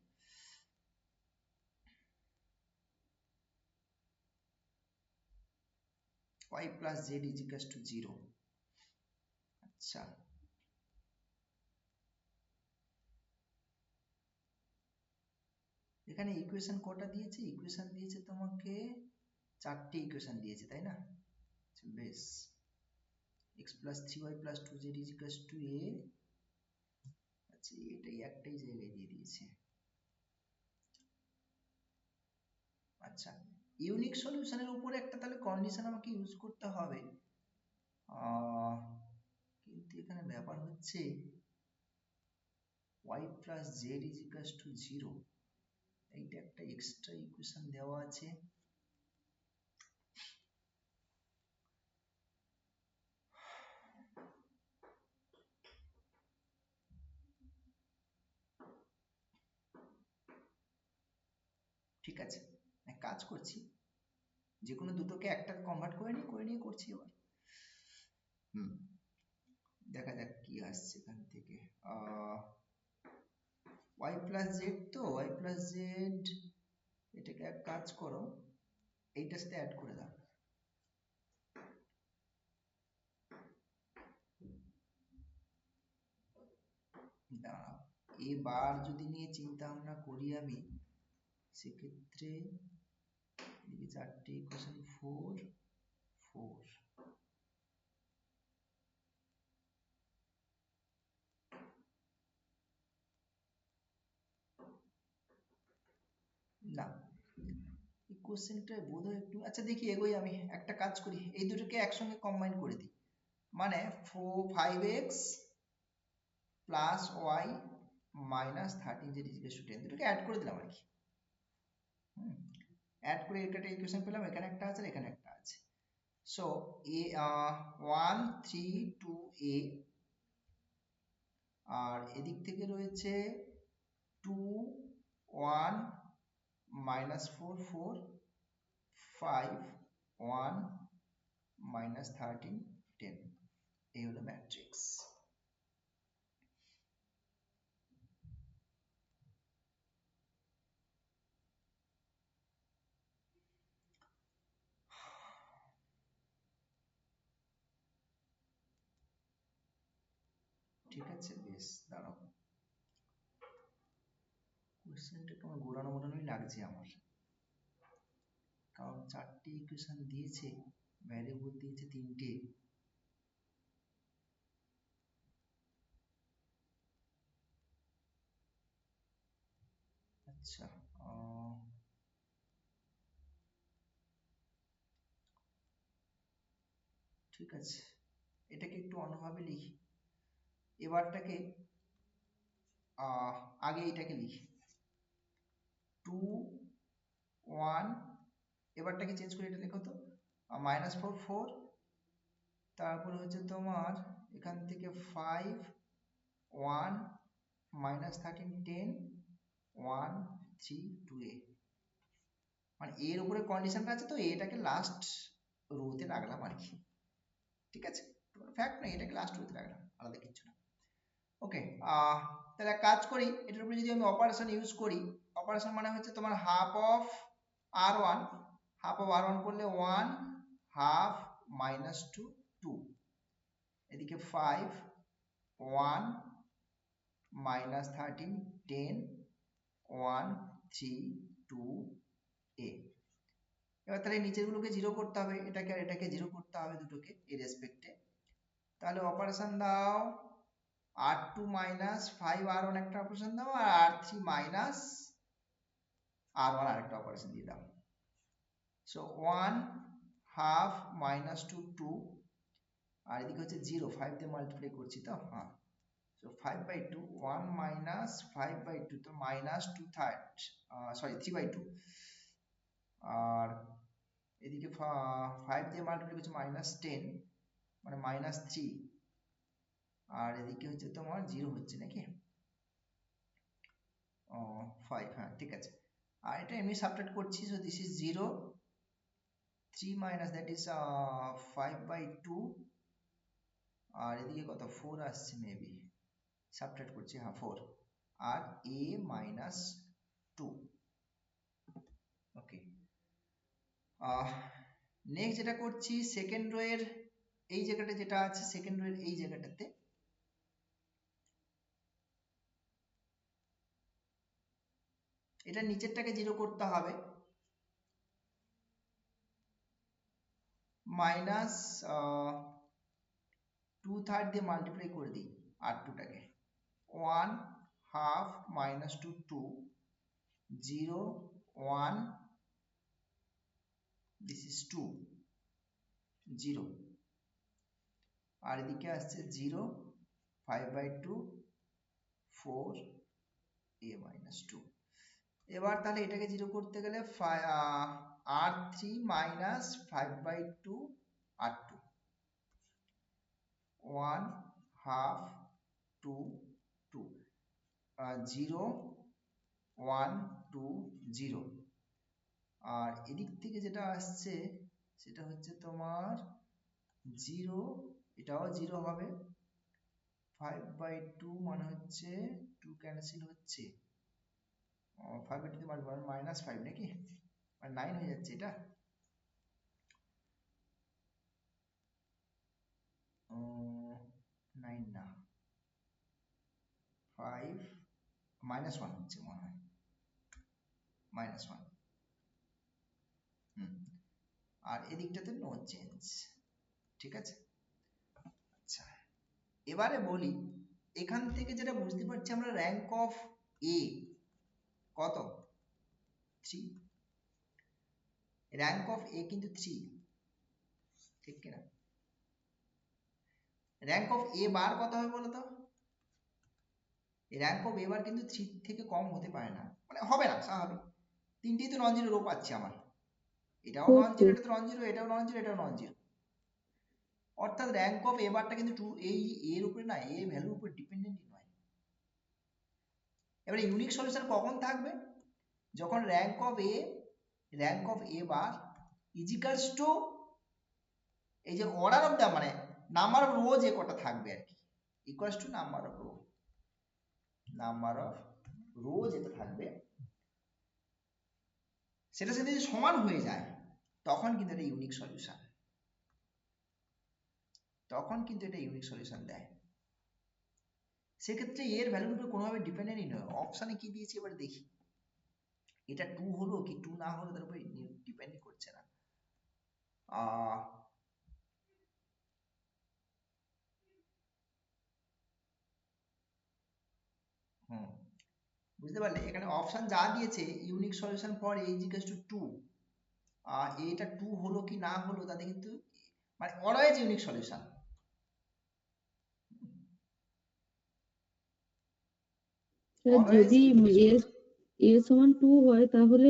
y plus z is equals to 0। আচ্ছা এখানে ইকুয়েশন কটা দিয়েছে, ইকুয়েশন দিয়েছে তোমাকে 4টে ইকুয়েশন দিয়েছে তাই না। বেশ, x plus 3y plus 2z is equals to a, আচ্ছা এটাই একটাই জায়গায় দিয়ে দিয়েছে। আচ্ছা ইউনিক সলিউশনের উপরে একটা তাহলে কন্ডিশন আমাকে ইউজ করতে হবে, কিন্তু এখানে ব্যাপার হচ্ছে y plus z is equals to 0, এইটা একটা এক্সট্রা ইকুয়েশন দেওয়া আছে। ঠিক আছে এক কাজ করছি, যে কোনো দুটোকে একটা কনভার্ট করে নিয়ে করছি এবার। দেখা যাক কি আসছে এখান থেকে। y plus z, তো y plus z এটাকে এক কাজ করো, এইটার সাথে অ্যাড করে দাও। দাঁড়াও এবার যদি নিয়ে চিন্তা ভাবনা করি আমি, সেক্ষেত্রে এদিকে 4টে ইকুয়েশন 4 4, না এই কোশ্চেনটা বোধহয় একটু, আচ্ছা দেখি এগোই আমি, একটা কাজ করি এই দুটোকে একসঙ্গে কম্বাইন করে দিই, মানে 5x plus y minus 13z is equal to 10, দুটোকে অ্যাড করে দিলাম আর কি। অ্যাড করে একটা ইকুয়েশন পেলাম, এখানে একটা আছে আর এখানে একটা আছে। সো a 1 3 2a, আর এদিক থেকে রয়েছে 2 1 minus 4 4 5 1 minus 13 10, এই হলো ম্যাট্রিক্স। ঠিক আছে বেশ, দাঁড়াও কোশ্চেনটাকে আমার ঘোরানো মোটানোই লাগছে আমার, কারণ 4টে ইকুয়েশন দিয়েছে, ভ্যারিয়েবল দিয়েছে 3টে। আচ্ছা ঠিক আছে এটাকে একটু অন্যভাবে লিখি, এবারটাকে আগে এটাকে লিখি 2 1, এবারটাকে চেঞ্জ করে এটা লেখো তো মাইনাস 4 4, তারপরে হচ্ছে তোমার এখান থেকে 5 1 মাইনাস 13 10 1 3 2a, মানে এর উপরে কন্ডিশনটা আছে তো এটাকে লাস্ট রোতে রাখলাম আর কি। ঠিক আছে ফ্যাক্ট নয়, এটাকে লাস্ট রোতে রাখলাম, আলাদা কিছু না। ওকে তাহলে কাজ করি, এটার উপরে যদি আমি অপারেশন ইউজ করি, অপারেশন মানে হচ্ছে তোমার half of r1, half of r1 করলে 1 হাফ মাইনাস 2 2, এদিকে 5 1 মাইনাস 13 10 1 3 2 a। এবার তাহলে নিচের গুলোকে জিরো করতে হবে, এটাকে আর এটাকে জিরো করতে হবে দুটোকে এর রেসপেক্টে। তাহলে অপারেশন দাও r2 মাইনাস 5r1 একটা অপারেশন দাও, আর r3 মাইনাস r1 আরেকটা অপারেশন দিয়ে দাও। সো 1 হাফ মাইনাস 2 2, আর এদিকে হচ্ছে 0 5 দিয়ে মাল্টিপ্লাই করছি তো, হ্যাঁ সো 5/2 1 মাইনাস 5/2, তো মাইনাস 2 থার্ড, সরি 3/2, আর এদিকে 5 দিয়ে মাল্টিপ্লাই করছি -10 মানে -3, আর এদিকে হচ্ছে তোমার 0 হচ্ছে নাকি? ও 5, হ্যাঁ ঠিক আছে। আর এটা এমনি সাবট্রাক্ট করছি, so this is 0, 3 minus that is 5/2, আর এদিকে কত 4 আসছে মেবি, সাবট্রাক্ট করছি, হ্যাঁ 4, আর a মাইনাস 2। ওকে, নেক্সট যেটা করছি সেকেন্ড রো এর এই জায়গাটা যেটা আছে, সেকেন্ড রো এর এই জায়গাটাতে এটা নিচেরটাকে 0 করতে হবে, মাইনাস 2/3 দিয়ে মাল্টিপ্লাই করে দিই r2টাকে, 1 হাফ মাইনাস 2 2, 0 1, দিস ইজ 2 0, আর এদিকে আসছে 0 5/2 4 a minus 2। এবার তাহলে এটাকে 0 করতে গেলে r3 minus 5/2 r2, 1 half 2 2, 0 1 2 0, আর এদিক থেকে যেটা আসছে সেটা হচ্ছে তোমার 0, এটাও 0 হবে, 5/2 মানে হচ্ছে 2 ক্যান্সেল হচ্ছে, 5/2 মানে -5 নাকি, মানে 9 হয়ে যাচ্ছে এটা, 9 না 5 -1 হচ্ছে মনে হয়, -1, আর এদিকটাতে নো চেঞ্জ, ঠিক আছে। আচ্ছা, এবারে বলি এখান থেকে যেটা বুঝতে পারছি আমরা, র্যাঙ্ক অফ এ কত, 3, র্যাঙ্ক অফ এ কিন্তু 3, ঠিক কিনা? র্যাঙ্ক অফ এ বার কত হবে বলো তো? র্যাঙ্ক অফ এ বার কিন্তু 3 থেকে কম হতে পারে না, মানে হবে না স্বাভাবিক, তিনটেই তো নন জিরো রো পাচ্ছি আমার, এটাও নন জিরো, এটা তো নন জিরো, এটাও নন জিরো, এটাও নন জিরো, অর্থাৎ র্যাঙ্ক অফ এ বারটা কিন্তু এই এর উপরে না, এ ভ্যালুর উপর ডিপেন্ডেন্ট নয়। এবারে ইউনিক সলিউশন কখন থাকবে? যখন rank of A bar equals to এই যে অর্ডার অফ দ্য, মানে নাম্বার অফ রো যে কটা থাকবে আর কি, equals to number of row যেটা থাকবে সেটা সাথে যদি সমান হয়ে যায় তখন কিন্তু এটা ইউনিক সলিউশন, দেয়। সেক্ষেত্রে এর ভ্যালুর উপর কোনোভাবে ডিপেন্ডেন্টই নয়, অপশানে কি দিয়েছি এবার দেখি, এটা 2 হলো কি 2 না হলো তার উপর ডিপেন্ড করছে না। বুঝতে পারলে, এখানে অপশন যা দিয়েছে unique solution for a equals to 2, এটা 2 হলো কি না হলো তাতে কিন্তু মানে অলওয়েজ ইউনিক সলিউশন। যদি এ সমান 2 হয় তাহলে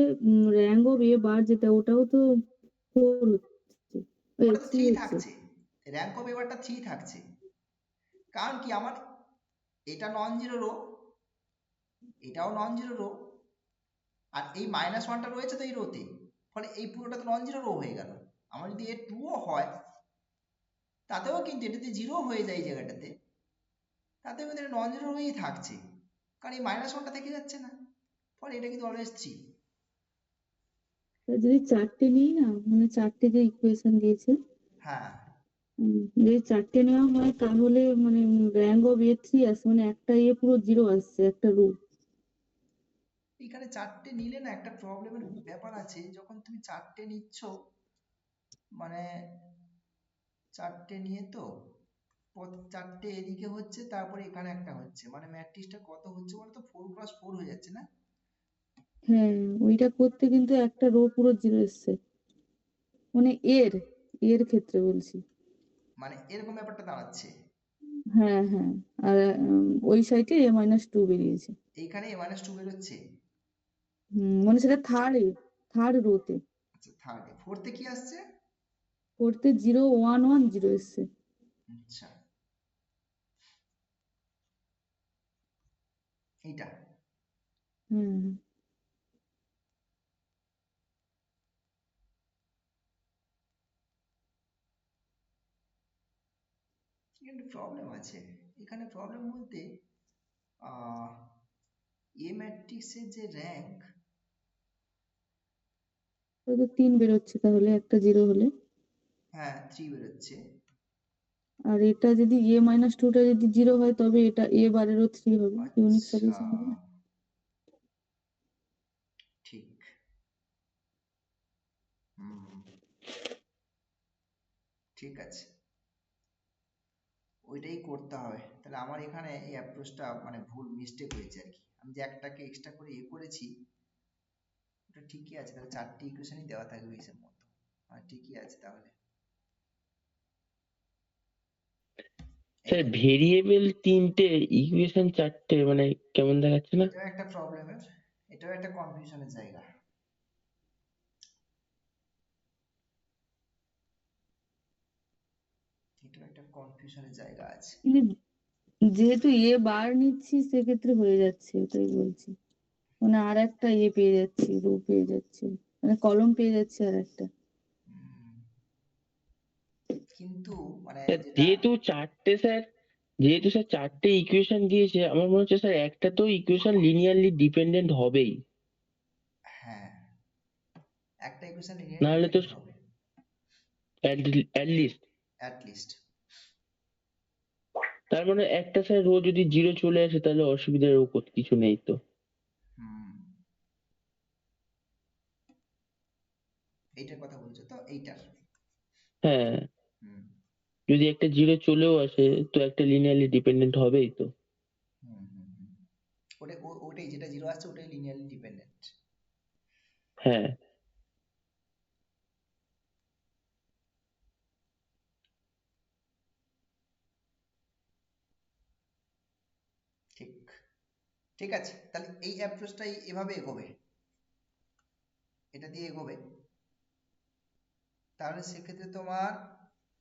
র্যাঙ্ক অফ এ বার যেটা ওটাও তো 4 হচ্ছে, ওটা তো 3 3 হচ্ছে। থাকছে, র্যাঙ্ক অফ এবারটা 3 থাকছে, কারণ কি আমার এটা নন জিরো রো, এটাও নন জিরো রো, আর এই -1টা রয়েছে তো এই রোতে, ফলে এই পুরোটা তো নন জিরো রো হয়ে গেল। আমার যদি এ 2ও হয় তাতেও কিন্তু এটা যদি 0 হয়ে যায় এই জায়গাটাতে, তাতেও কিন্তু এটা নন জিরো রোই থাকছে, কারণ এই -1টা থেকে যাচ্ছে না, ফলে এটা কিন্তু অলওয়েজ 3। যদি 4টে নিই না, মানে 4টে যে ইকুয়েশন দিয়েছে, হ্যাঁ, যদি 4টে নেওয়া হয় তাহলে মানে র্যাঙ্ক অফ এ 3 আসে, মানে একটা এ পুরো 0 আসছে, একটা রো। এখানে 4টে নিলে না একটা প্রবলেমের ব্যাপার আছে, যখন তুমি 4টে নিচ্ছ মানে 4টে নিয়ে তো 4টে এদিকে হচ্ছে, তারপরে এখানে একটা হচ্ছে, মানে ম্যাট্রিক্সটা কত হচ্ছে বলতো, 4x4 হয়ে যাচ্ছে না? হ্যাঁ, ওইটা করতে কিন্তু একটা রো পুরো 0 এসছে, মানে এর ক্ষেত্রে বলছি। মানে এরকম ব্যাপারটা দাঁড়াচ্ছে, হ্যাঁ হ্যাঁ, আর ওই সাইডে -2 বেরিয়েছে। এইখানে -2 বেরোচ্ছে, মানে সেটা থার্ড রোতে। আচ্ছা থার্ডে, ফোর্থে কি আসছে? ফোর্থে 0 1 1 0 এসছে। আচ্ছা এইটা হুম কিন্তু প্রবলেম আছে এখানে। প্রবলেম বলতে এ ম্যাট্রিক্সের যে র্যাঙ্ক, তো 3 বেরোচ্ছে তাহলে একটা 0 হলে। হ্যাঁ 3 বেরোচ্ছে। আর এটা যদি A-2টা যদি 0 হয় তবে এটা A বারেরও 3 হবে, ইউনিক আচ্ছা সলিউশন হবে না? ঠিক। হুম ঠিক আছে, ওইটাই করতে হবে তাহলে। আমার এখানে এই অ্যাপ্রোচটা মানে ভুল মিস্টেক হয়েছে আর কি। আমি যে একটাকে এক্সট্রা করে করেছি ওটা ঠিকই আছে, তাহলে 4টি ইকুয়েশনই দেওয়া থাকবে হিসেব মতো। ঠিকই আছে তাহলে। স্যার এইটাই, ভেরিয়েবল 3টে, ইকুয়েশন 4টে, মানে কেমন দেখাচ্ছে না? এটাও একটা প্রবলেমের, এটাও একটা কনফিউশনের জায়গা। এটাও একটা কনফিউশনের জায়গা আছে। কিন্তু যেহেতু A বার নিচ্ছি সেক্ষেত্রে হয়ে যাচ্ছে, ওটাই বলছি। মানে আর একটা পেয়ে যাচ্ছি, রো পেয়ে যাচ্ছি, মানে কলম পেয়ে যাচ্ছি আর একটা। হুম, কিন্তু মানে স্যার যেটা, যেহেতু স্যার 4টে ইকুয়েশন দিয়েছে, আমার মনে হচ্ছে স্যার একটা তো ইকুয়েশন লিনিয়ারলি ডিপেন্ডেন্ট হবেই, হ্যাঁ একটা ইকুয়েশন লিনিয়ারলি নাহলে তো ডিপেন্ডেন্ট হবে অ্যাট লিস্ট। At least. তার মানে একটা স্যার রো যদি 0 চলে আসে তাহলে অসুবিধার কিছু নেই তো। হুম, এইটার কথা বলছো তো, এইটার? হ্যাঁ, হুম যদি একটা 0 চলেও আসে তো একটা লিনিয়ারলি ডিপেন্ডেন্ট হবেই তো। হুম হুম হুম। ওটাই যেটা জিরো আসছে ওটাই লিনিয়ারলি ডিপেন্ডেন্ট। হ্যাঁ ঠিক, ঠিক আছে তাহলে এই অ্যাপ্রোচটাই এভাবে এগোবে, এটা দিয়ে এগোবে। তাহলে সেক্ষেত্রে তোমার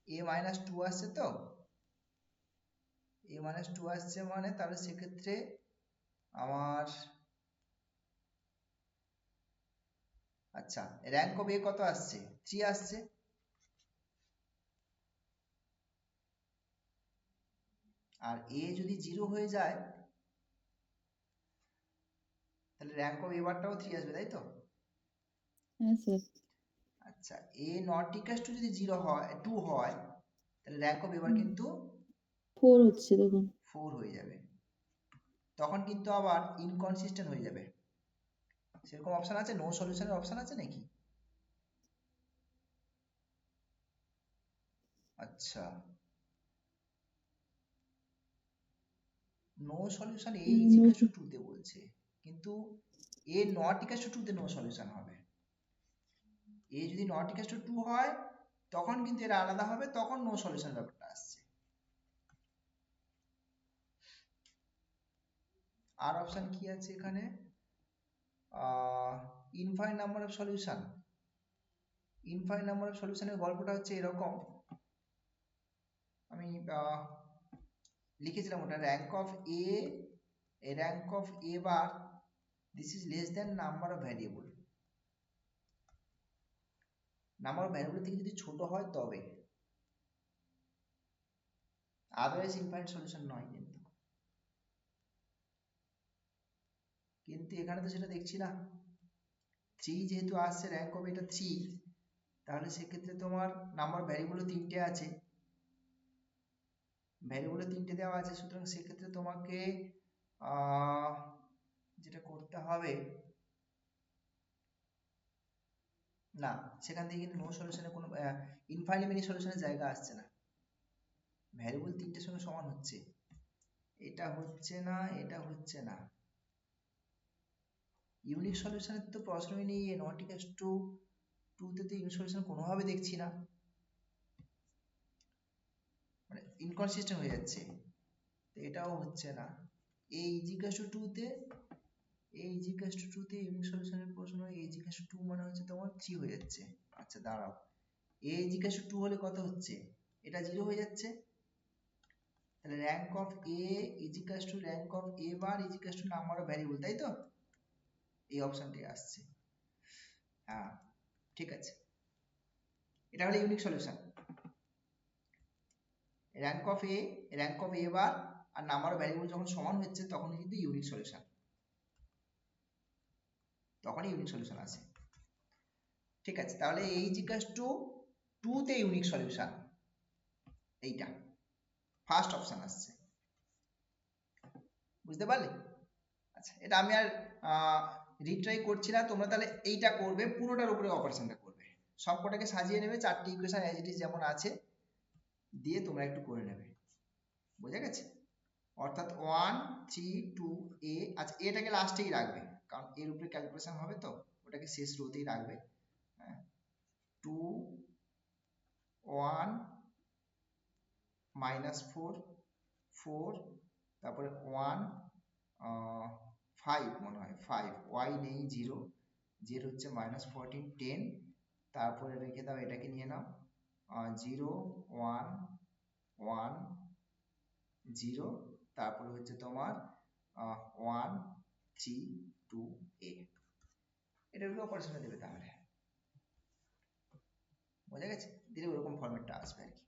A-2 আসছে তো, A-2 আসছে মানে তাহলে সেক্ষেত্রে আমার, আচ্ছা র্যাঙ্ক অফ এ কত আসছে? 3 আসছে। আর এ যদি 0 হয়ে যায় তাহলে র্যাঙ্ক অফ এ বারটাও 3 আসবে, তাই তো? হ্যাঁ স্যার। আচ্ছা এ নট ইকুয়ালস টু যদি 0 হয় 2 হয় তাহলে র্যাঙ্ক অফ এ বার কিন্তু 4 হচ্ছে তখন। 4 হয়ে যাবে। তখন কিন্তু আবার ইনকনসিস্টেন্ট হয়ে যাবে। সেরকম অপশন আছে? নো সলিউশনের অপশন আছে নাকি? আচ্ছা no solution A is equals to 2 তে বলছে, কিন্তু এ নট ইকুয়ালস টু 2 তে নো সলিউশন হবে। এ যদি নট ইকুয়ালস টু 2 হয় তখন কিন্তু এরা আলাদা হবে, তখন নো সলিউশন ব্যাপারটা আসছে। আর অপশন কি আছে এখানে? Infinite number of solution. Infinite number of সলিউশনের গল্পটা হচ্ছে এরকম, আমি লিখেছিলাম ওটা, rank of A bar this is less than number of variable. Number of variable থেকে যদি ছোট হয় তবে, আদারওয়াইজ ইনফাইনাইট সলিউশন নয়। কিন্তু কিন্তু এখানে তো সেটা দেখছি না। 3 যেহেতু আসছে, র্যাঙ্ক অফ এটা 3, তাহলে সেক্ষেত্রে তোমার নাম্বার ভ্যারিয়েবলও 3টে আছে, ভ্যারিয়েবলও 3টে দেওয়া আছে। সুতরাং সেক্ষেত্রে তোমাকে আহ, যেটা করতে হবে, না সেখান থেকে কিন্তু নো সলিউশনের কোনো ইনফাইনাইট মেনি সলিউশনের জায়গা আসছে না। ভ্যারিয়েবল 3টের সঙ্গে সমান হচ্ছে, এটা হচ্ছে না, এটা হচ্ছে না। ইউনিক সলিউশনের তো প্রশ্নই নেই, এ নট ইকুয়ালস টু 2 তে তো ইউনিক সলিউশন কোনোভাবে দেখছি না, মানে ইনকনসিস্টেন্ট হয়ে যাচ্ছে। তো এটাও হচ্ছে না। এ ইজ ইকুয়ালস টু 2 তে a is equals to 2 তে ইউনিক সলিউশনের প্রশ্ন, a is equals to 2 মানে হচ্ছে তোমার 3 হয়ে যাচ্ছে। আচ্ছা দাঁড়াও, a is equals to 2 হলে কত হচ্ছে, এটা 0 হয়ে যাচ্ছে, তাহলে rank of a is equals to rank of a bar is equals to number of variable, তাই তো? এই অপশনটি আসছে। হ্যাঁ ঠিক আছে, এটা হলো unique solution. Rank of A bar আর নাম্বার অফ ভ্যারিয়েবল যখন সমান হচ্ছে তখনই কিন্তু ইউনিক সলিউশন, তখনই ইউনিক সলিউশন আসে। ঠিক আছে, তাহলে a is equals to 2 তে ইউনিক সলিউশন, এইটা ফার্স্ট অপশন আসছে, বুঝতে পারলে? আচ্ছা, এটা আমি আর রিট্রাই করছি না, তোমরা তাহলে এইটা করবে, পুরোটার উপরে অপারেশনটা করবে, সবকটাকে সাজিয়ে নেবে, 4টি ইকুয়েশন অ্যাজ ইট ইজ যেমন আছে দিয়ে তোমরা একটু করে নেবে, বুঝে গেছে? অর্থাৎ 1 3 2 a, আচ্ছা এটাকে লাস্টেই রাখবে কারণ এর উপরে ক্যালকুলেশন হবে, তো ওটাকে শেষ রোতেই রাখবে। হ্যাঁ 2 1 -4 4, তারপরে 1 5 মনে হয় 5, y নেই 0, z হচ্ছে -14 10, তারপরে রেখে দাও, এটাকে নিয়ে নাও 0 1 1 0, তারপরে হচ্ছে তোমার 1 3 2 a, এটার উপরে অপারেশনটা দেবে, তাহলে বোঝা গেছে? দিলে ওরকম ফরম্যাটটা আসবে আর কি।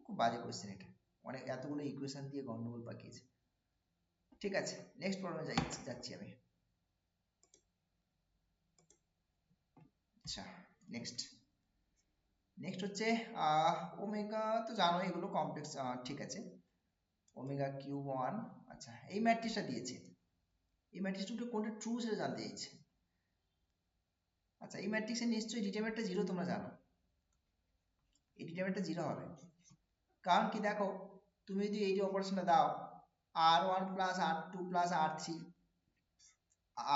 খুব বাজে কোয়েশ্চেন এটা, অনেক এতগুলো ইকুয়েশন দিয়ে গন্ডগোল পাকিয়েছে। ঠিক আছে, নেক্সট প্রবলেমে যাচ্ছি আমি। আচ্ছা নেক্সট হচ্ছে ওমেগা, তো জানো এগুলো কমপ্লেক্স, ঠিক আছে, ওমেগা কিউ 1। আচ্ছা এই ম্যাট্রিক্সটা দিয়েছে, এই ম্যাট্রিক্সটা কোনটা ট্রু সেটা জানতে চাইছে। আচ্ছা এই ম্যাট্রিক্সের নিশ্চয়ই ডিটারমিনেন্টটা 0 তোমরা জানো, এই ডিটারমিনেন্টটা 0 হবে, কারণ কি দেখো, তুমি যদি এই যে অপারেশনটা দাও r1 plus r2 plus r3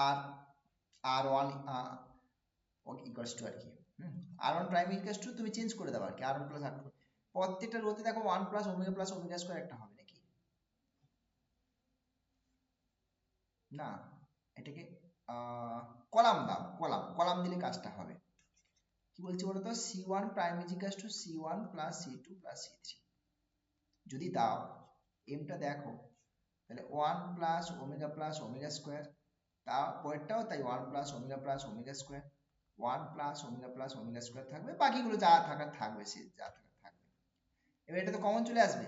আর r1 ইকুয়ালস টু আর কি r1 প্রাইম ইকুয়ালস টু, তুমি চেঞ্জ করে দাও আর কি r1 প্লাস r2, প্রত্যেকটা রোতে দেখো 1 প্লাস ওমেগা স্কয়ার একটা হবে নাকি না, এটাকে কলাম দাও, কলাম দিলে কাজটা হবে। কি বলছি বলো তো, c1 prime equals two c1 plus c2 plus c3 যদি দাও, এমটা দেখো, তাহলে 1 প্লাস ওমেগা স্কয়ার, তারপরেরটাও তাই 1 plus omega square, 1 plus omega square থাকবে, বাকিগুলো যা থাকার থাকবে, সে যা থাকার থাকবে। এবার এটা তো কমন চলে আসবে,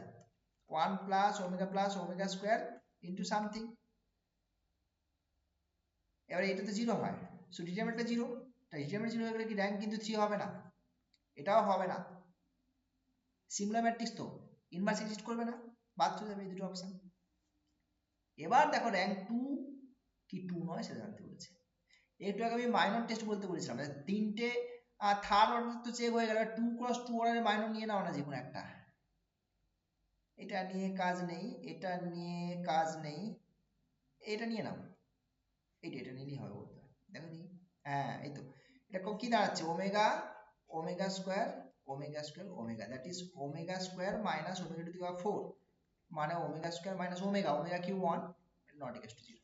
1 plus omega square into something, এবার এটা তো 0 হয়, সো ডিটারমিনেন্টটা 0, ডিটারমিনেন্ট 0 হয়ে গেলে কি র্যাঙ্ক কিন্তু 3 হবে না, এটাও হবে না, সিঙ্গুলার ম্যাট্রিক্স তো ইনভার্স এক্সিস্ট করবে না, বাদ চলে যাবে এই দুটো অপশন। এবার দেখো র্যাঙ্ক 2 কি 2 নয় সেটা জানতে বলেছে। একটু আগে আমি মাইনর টেস্ট বলতে বলেছিলাম, তিনটে থার্ড অর্ডার তো চেক হয়ে গেল, 2 ক্রস 2 অর্ডারের মাইনর নিয়ে নাও না যে কোনো একটা, এটা নিয়ে কাজ নেই, এটা নিয়ে কাজ নেই, এটা নিয়ে নাও, এটা নিলেই হবে বলতে, দেখো নি, হ্যাঁ এই তো, এটা কি দাঁড়াচ্ছে, omega square omega, that is omega square minus omega to the power 4, মানে omega square minus omega Q 1 not equal to 0।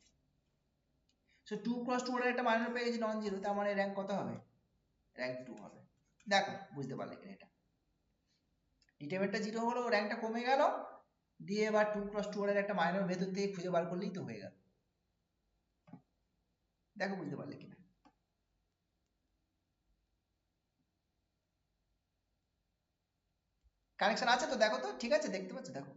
So 2 cross 2 order একটা মাইনর পেয়ে গেছি নন জিরো, তার মানে র্যাঙ্ক কত হবে, র্যাঙ্ক 2 হবে। দেখো বুঝতে পারলে কিনা, এটা ডিটারমিনেন্টটা 0 হলো, র্যাঙ্কটা কমে গেল, দিয়ে এবার 2 ক্রস 2 অর্ডার একটা মাইনর ভেতর থেকে খুঁজে বার করলেই তো হয়ে গেল। দেখো বুঝতে পারলে কিনা, কানেকশন আছে তো, দেখো তো, ঠিক আছে, দেখতে পাচ্ছ, দেখো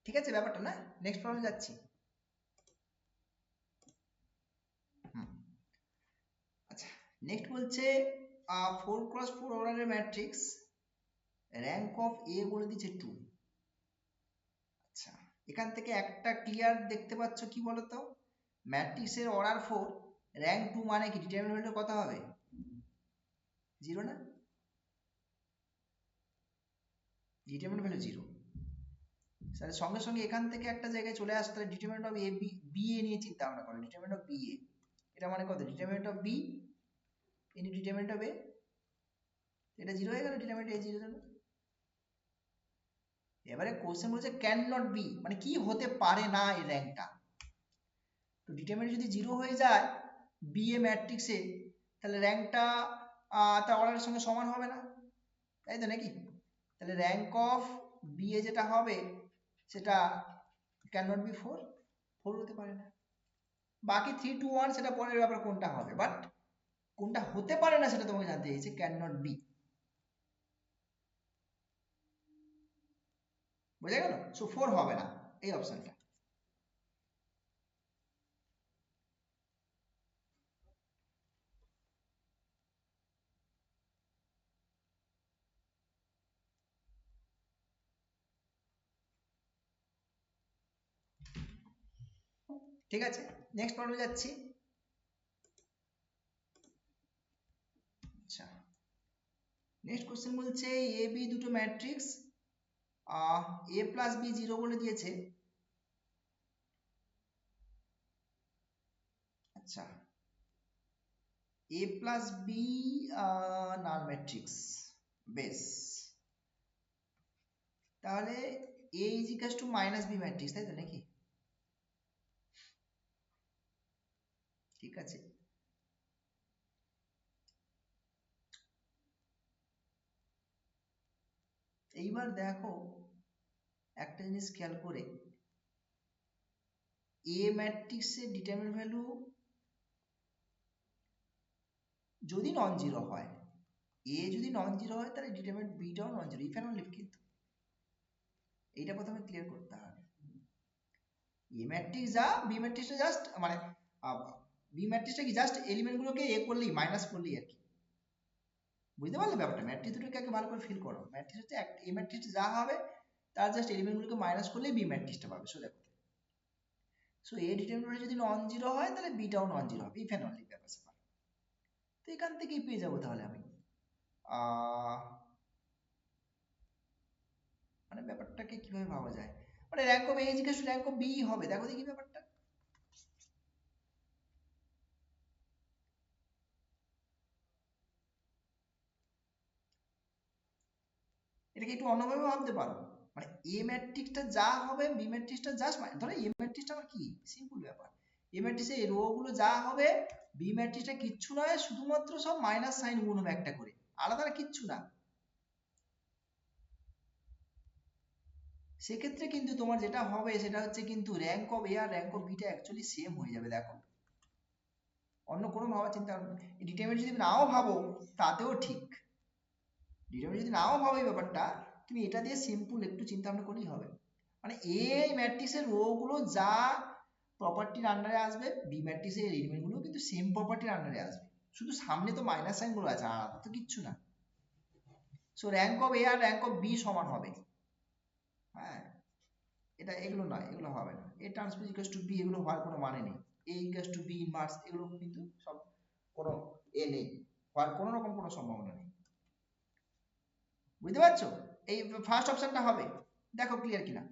ঠিক আছে ব্যাপারটা না। নেক্সট প্রবলেম যাচ্ছি। নেক্সট বলছে 4x4 অর্ডারের ম্যাট্রিক্স, র্যাঙ্ক অফ এ বলে দিচ্ছে 2। আচ্ছা, এখান থেকে একটা ক্লিয়ার দেখতে পাচ্ছ কি বলতো, ম্যাট্রিক্সের অর্ডার 4 র্যাঙ্ক 2 মানে কি ডিটারমিনেন্ট ভ্যালু কত হবে? 0 না? ডিটারমিনেন্ট ভ্যালু 0, তাহলে সঙ্গে সঙ্গে এখান থেকে একটা জায়গায় চলে আসতে হবে ডিটারমিনেন্ট অফ এ বি এ নিয়ে চিন্তা ভাবনা করো। ডিটারমিনেন্ট অফ বি এ, এটা মানে কত? Determinant of B into determinant of A, এটা 0 হয়ে গেল, ডিটারমিনেন্ট এ 0 হলো। এবারে কোশ্চেন বলছে ক্যান নট বি, মানে কি হতে পারে না এই র্যাঙ্কটা। তো ডিটারমিনেন্ট যদি 0 হয়ে যায় বি এ ম্যাট্রিক্সে, তাহলে র্যাঙ্কটা তার অর্ডারের সঙ্গে সমান হবে না, তাই তো নাকি? তাহলে র্যাঙ্ক অফ বি এ যেটা হবে সেটা ক্যান নট বি 4 হতে পারে না। বাকি 3 2 1 সেটা পরের ব্যাপার কোনটা হবে, বাট কোনটা হতে পারে না সেটা তোমাকে জানতে চাইছে, ক্যান নট বি। বোঝা গেল? সো 4 হবে না এই অপশনটা। ঠিক আছে, নেক্সট প্রবলেমে যাচ্ছি। আচ্ছা, নেক্সট কোশ্চেন বলছে এ বি দুটো ম্যাট্রিক্স, এ প্লাস বি 0 বলে দিয়েছে। আচ্ছা, A plus B null matrix, বেশ। তাহলে A is equals to minus B matrix, তাই তো নাকি? ঠিক আছে, এইবার দেখো একটা জিনিস খেয়াল করে, এ ম্যাট্রিক্সের ডিটারমিনেন্ট ভ্যালু যদি নন জিরো হয়, এ যদি নন জিরো হয় তাহলে ডিটারমিনেন্ট বিটাও non zero, if and only if, কিন্তু এইটা প্রথমে ক্লিয়ার করতে হবে। এ ম্যাট্রিক্স যা বি ম্যাট্রিক্সটা জাস্ট মানে বি ম্যাট্রিক্সটা কি জাস্ট এলিমেন্ট গুলোকে এ করলেই, মাইনাস করলেই আর কি। বুঝতে পারলে ব্যাপারটা? ম্যাট্রিক্স দুটোকে আগে ভালো করে ফিল করো। ম্যাট্রিক্স হচ্ছে এ ম্যাট্রিক্স যা হবে তার জাস্ট এলিমেন্ট গুলোকে মাইনাস করলেই বি ম্যাট্রিক্সটা পাবে, সোজা কথা। সো এ ডিটারমিনেন্ট যদি নন জিরো হয় তাহলে বিটাও নন জিরো হবে, ইফ এন্ড অনলি ব্যাপার। তো এখান থেকেই পেয়ে যাবো তাহলে আমি মানে ব্যাপারটাকে কিভাবে ভাবা যায়, মানে rank of A is equal to rank of B হবে। দেখো দেখি ব্যাপারটা, এটাকে একটু অন্যভাবে ভাবতে পারো। মানে এ ম্যাট্রিক্সটা যা হবে বি ম্যাট্রিক্সটা জাস্ট, ধরো এ ম্যাট্রিক্সটা আমার কি সিম্পল ব্যাপার, এ ম্যাট্রিক্সে এই রো গুলো যা হবে বি ম্যাট্রিক্সটা কিচ্ছু নয়, শুধুমাত্র সব মাইনাস সাইন গুণ হবে একটা করে, আলাদা কিচ্ছু না। সেক্ষেত্রে কিন্তু তোমার যেটা হবে সেটা হচ্ছে কিন্তু র্যাঙ্ক অফ এ আর rank of beta actually same হয়ে যাবে। দেখো অন্য কোনো ভাবার চিন্তা, ডিটারমিনেন্ট যদি নাও ভাবো তাতেও ঠিক, ডিটারমিনেন্ট যদি নাও ভাবো এই ব্যাপারটা, তুমি এটা দিয়ে সিম্পল একটু চিন্তা ভাবনা করলেই হবে। মানে এ ম্যাট্রিক্সের রো গুলো যা প্রপার্টির আন্ডারে আসবে বি ম্যাট্রিক্সের এলিমেন্ট গুলো কিন্তু সেম প্রপার্টির আন্ডারে আসবে, শুধু সামনে তো মাইনাস সাইন গুলো আছে, আলাদা তো কিচ্ছু না। সো র্যাঙ্ক অফ এ আর র্যাঙ্ক অফ বি সমান হবে। হ্যাঁ, এটা এগুলো নয়, এগুলো হবে না। A transpose equals to B এগুলো হওয়ার কোনো মানে নেই। A equals to B inverse এগুলো কিন্তু সব কোনো এ নেই, হওয়ার কোনো রকম কোনো সম্ভাবনা নেই। বুঝতে পারছো? এই ফার্স্ট অপশনটা হবে, দেখো ক্লিয়ার কিনা।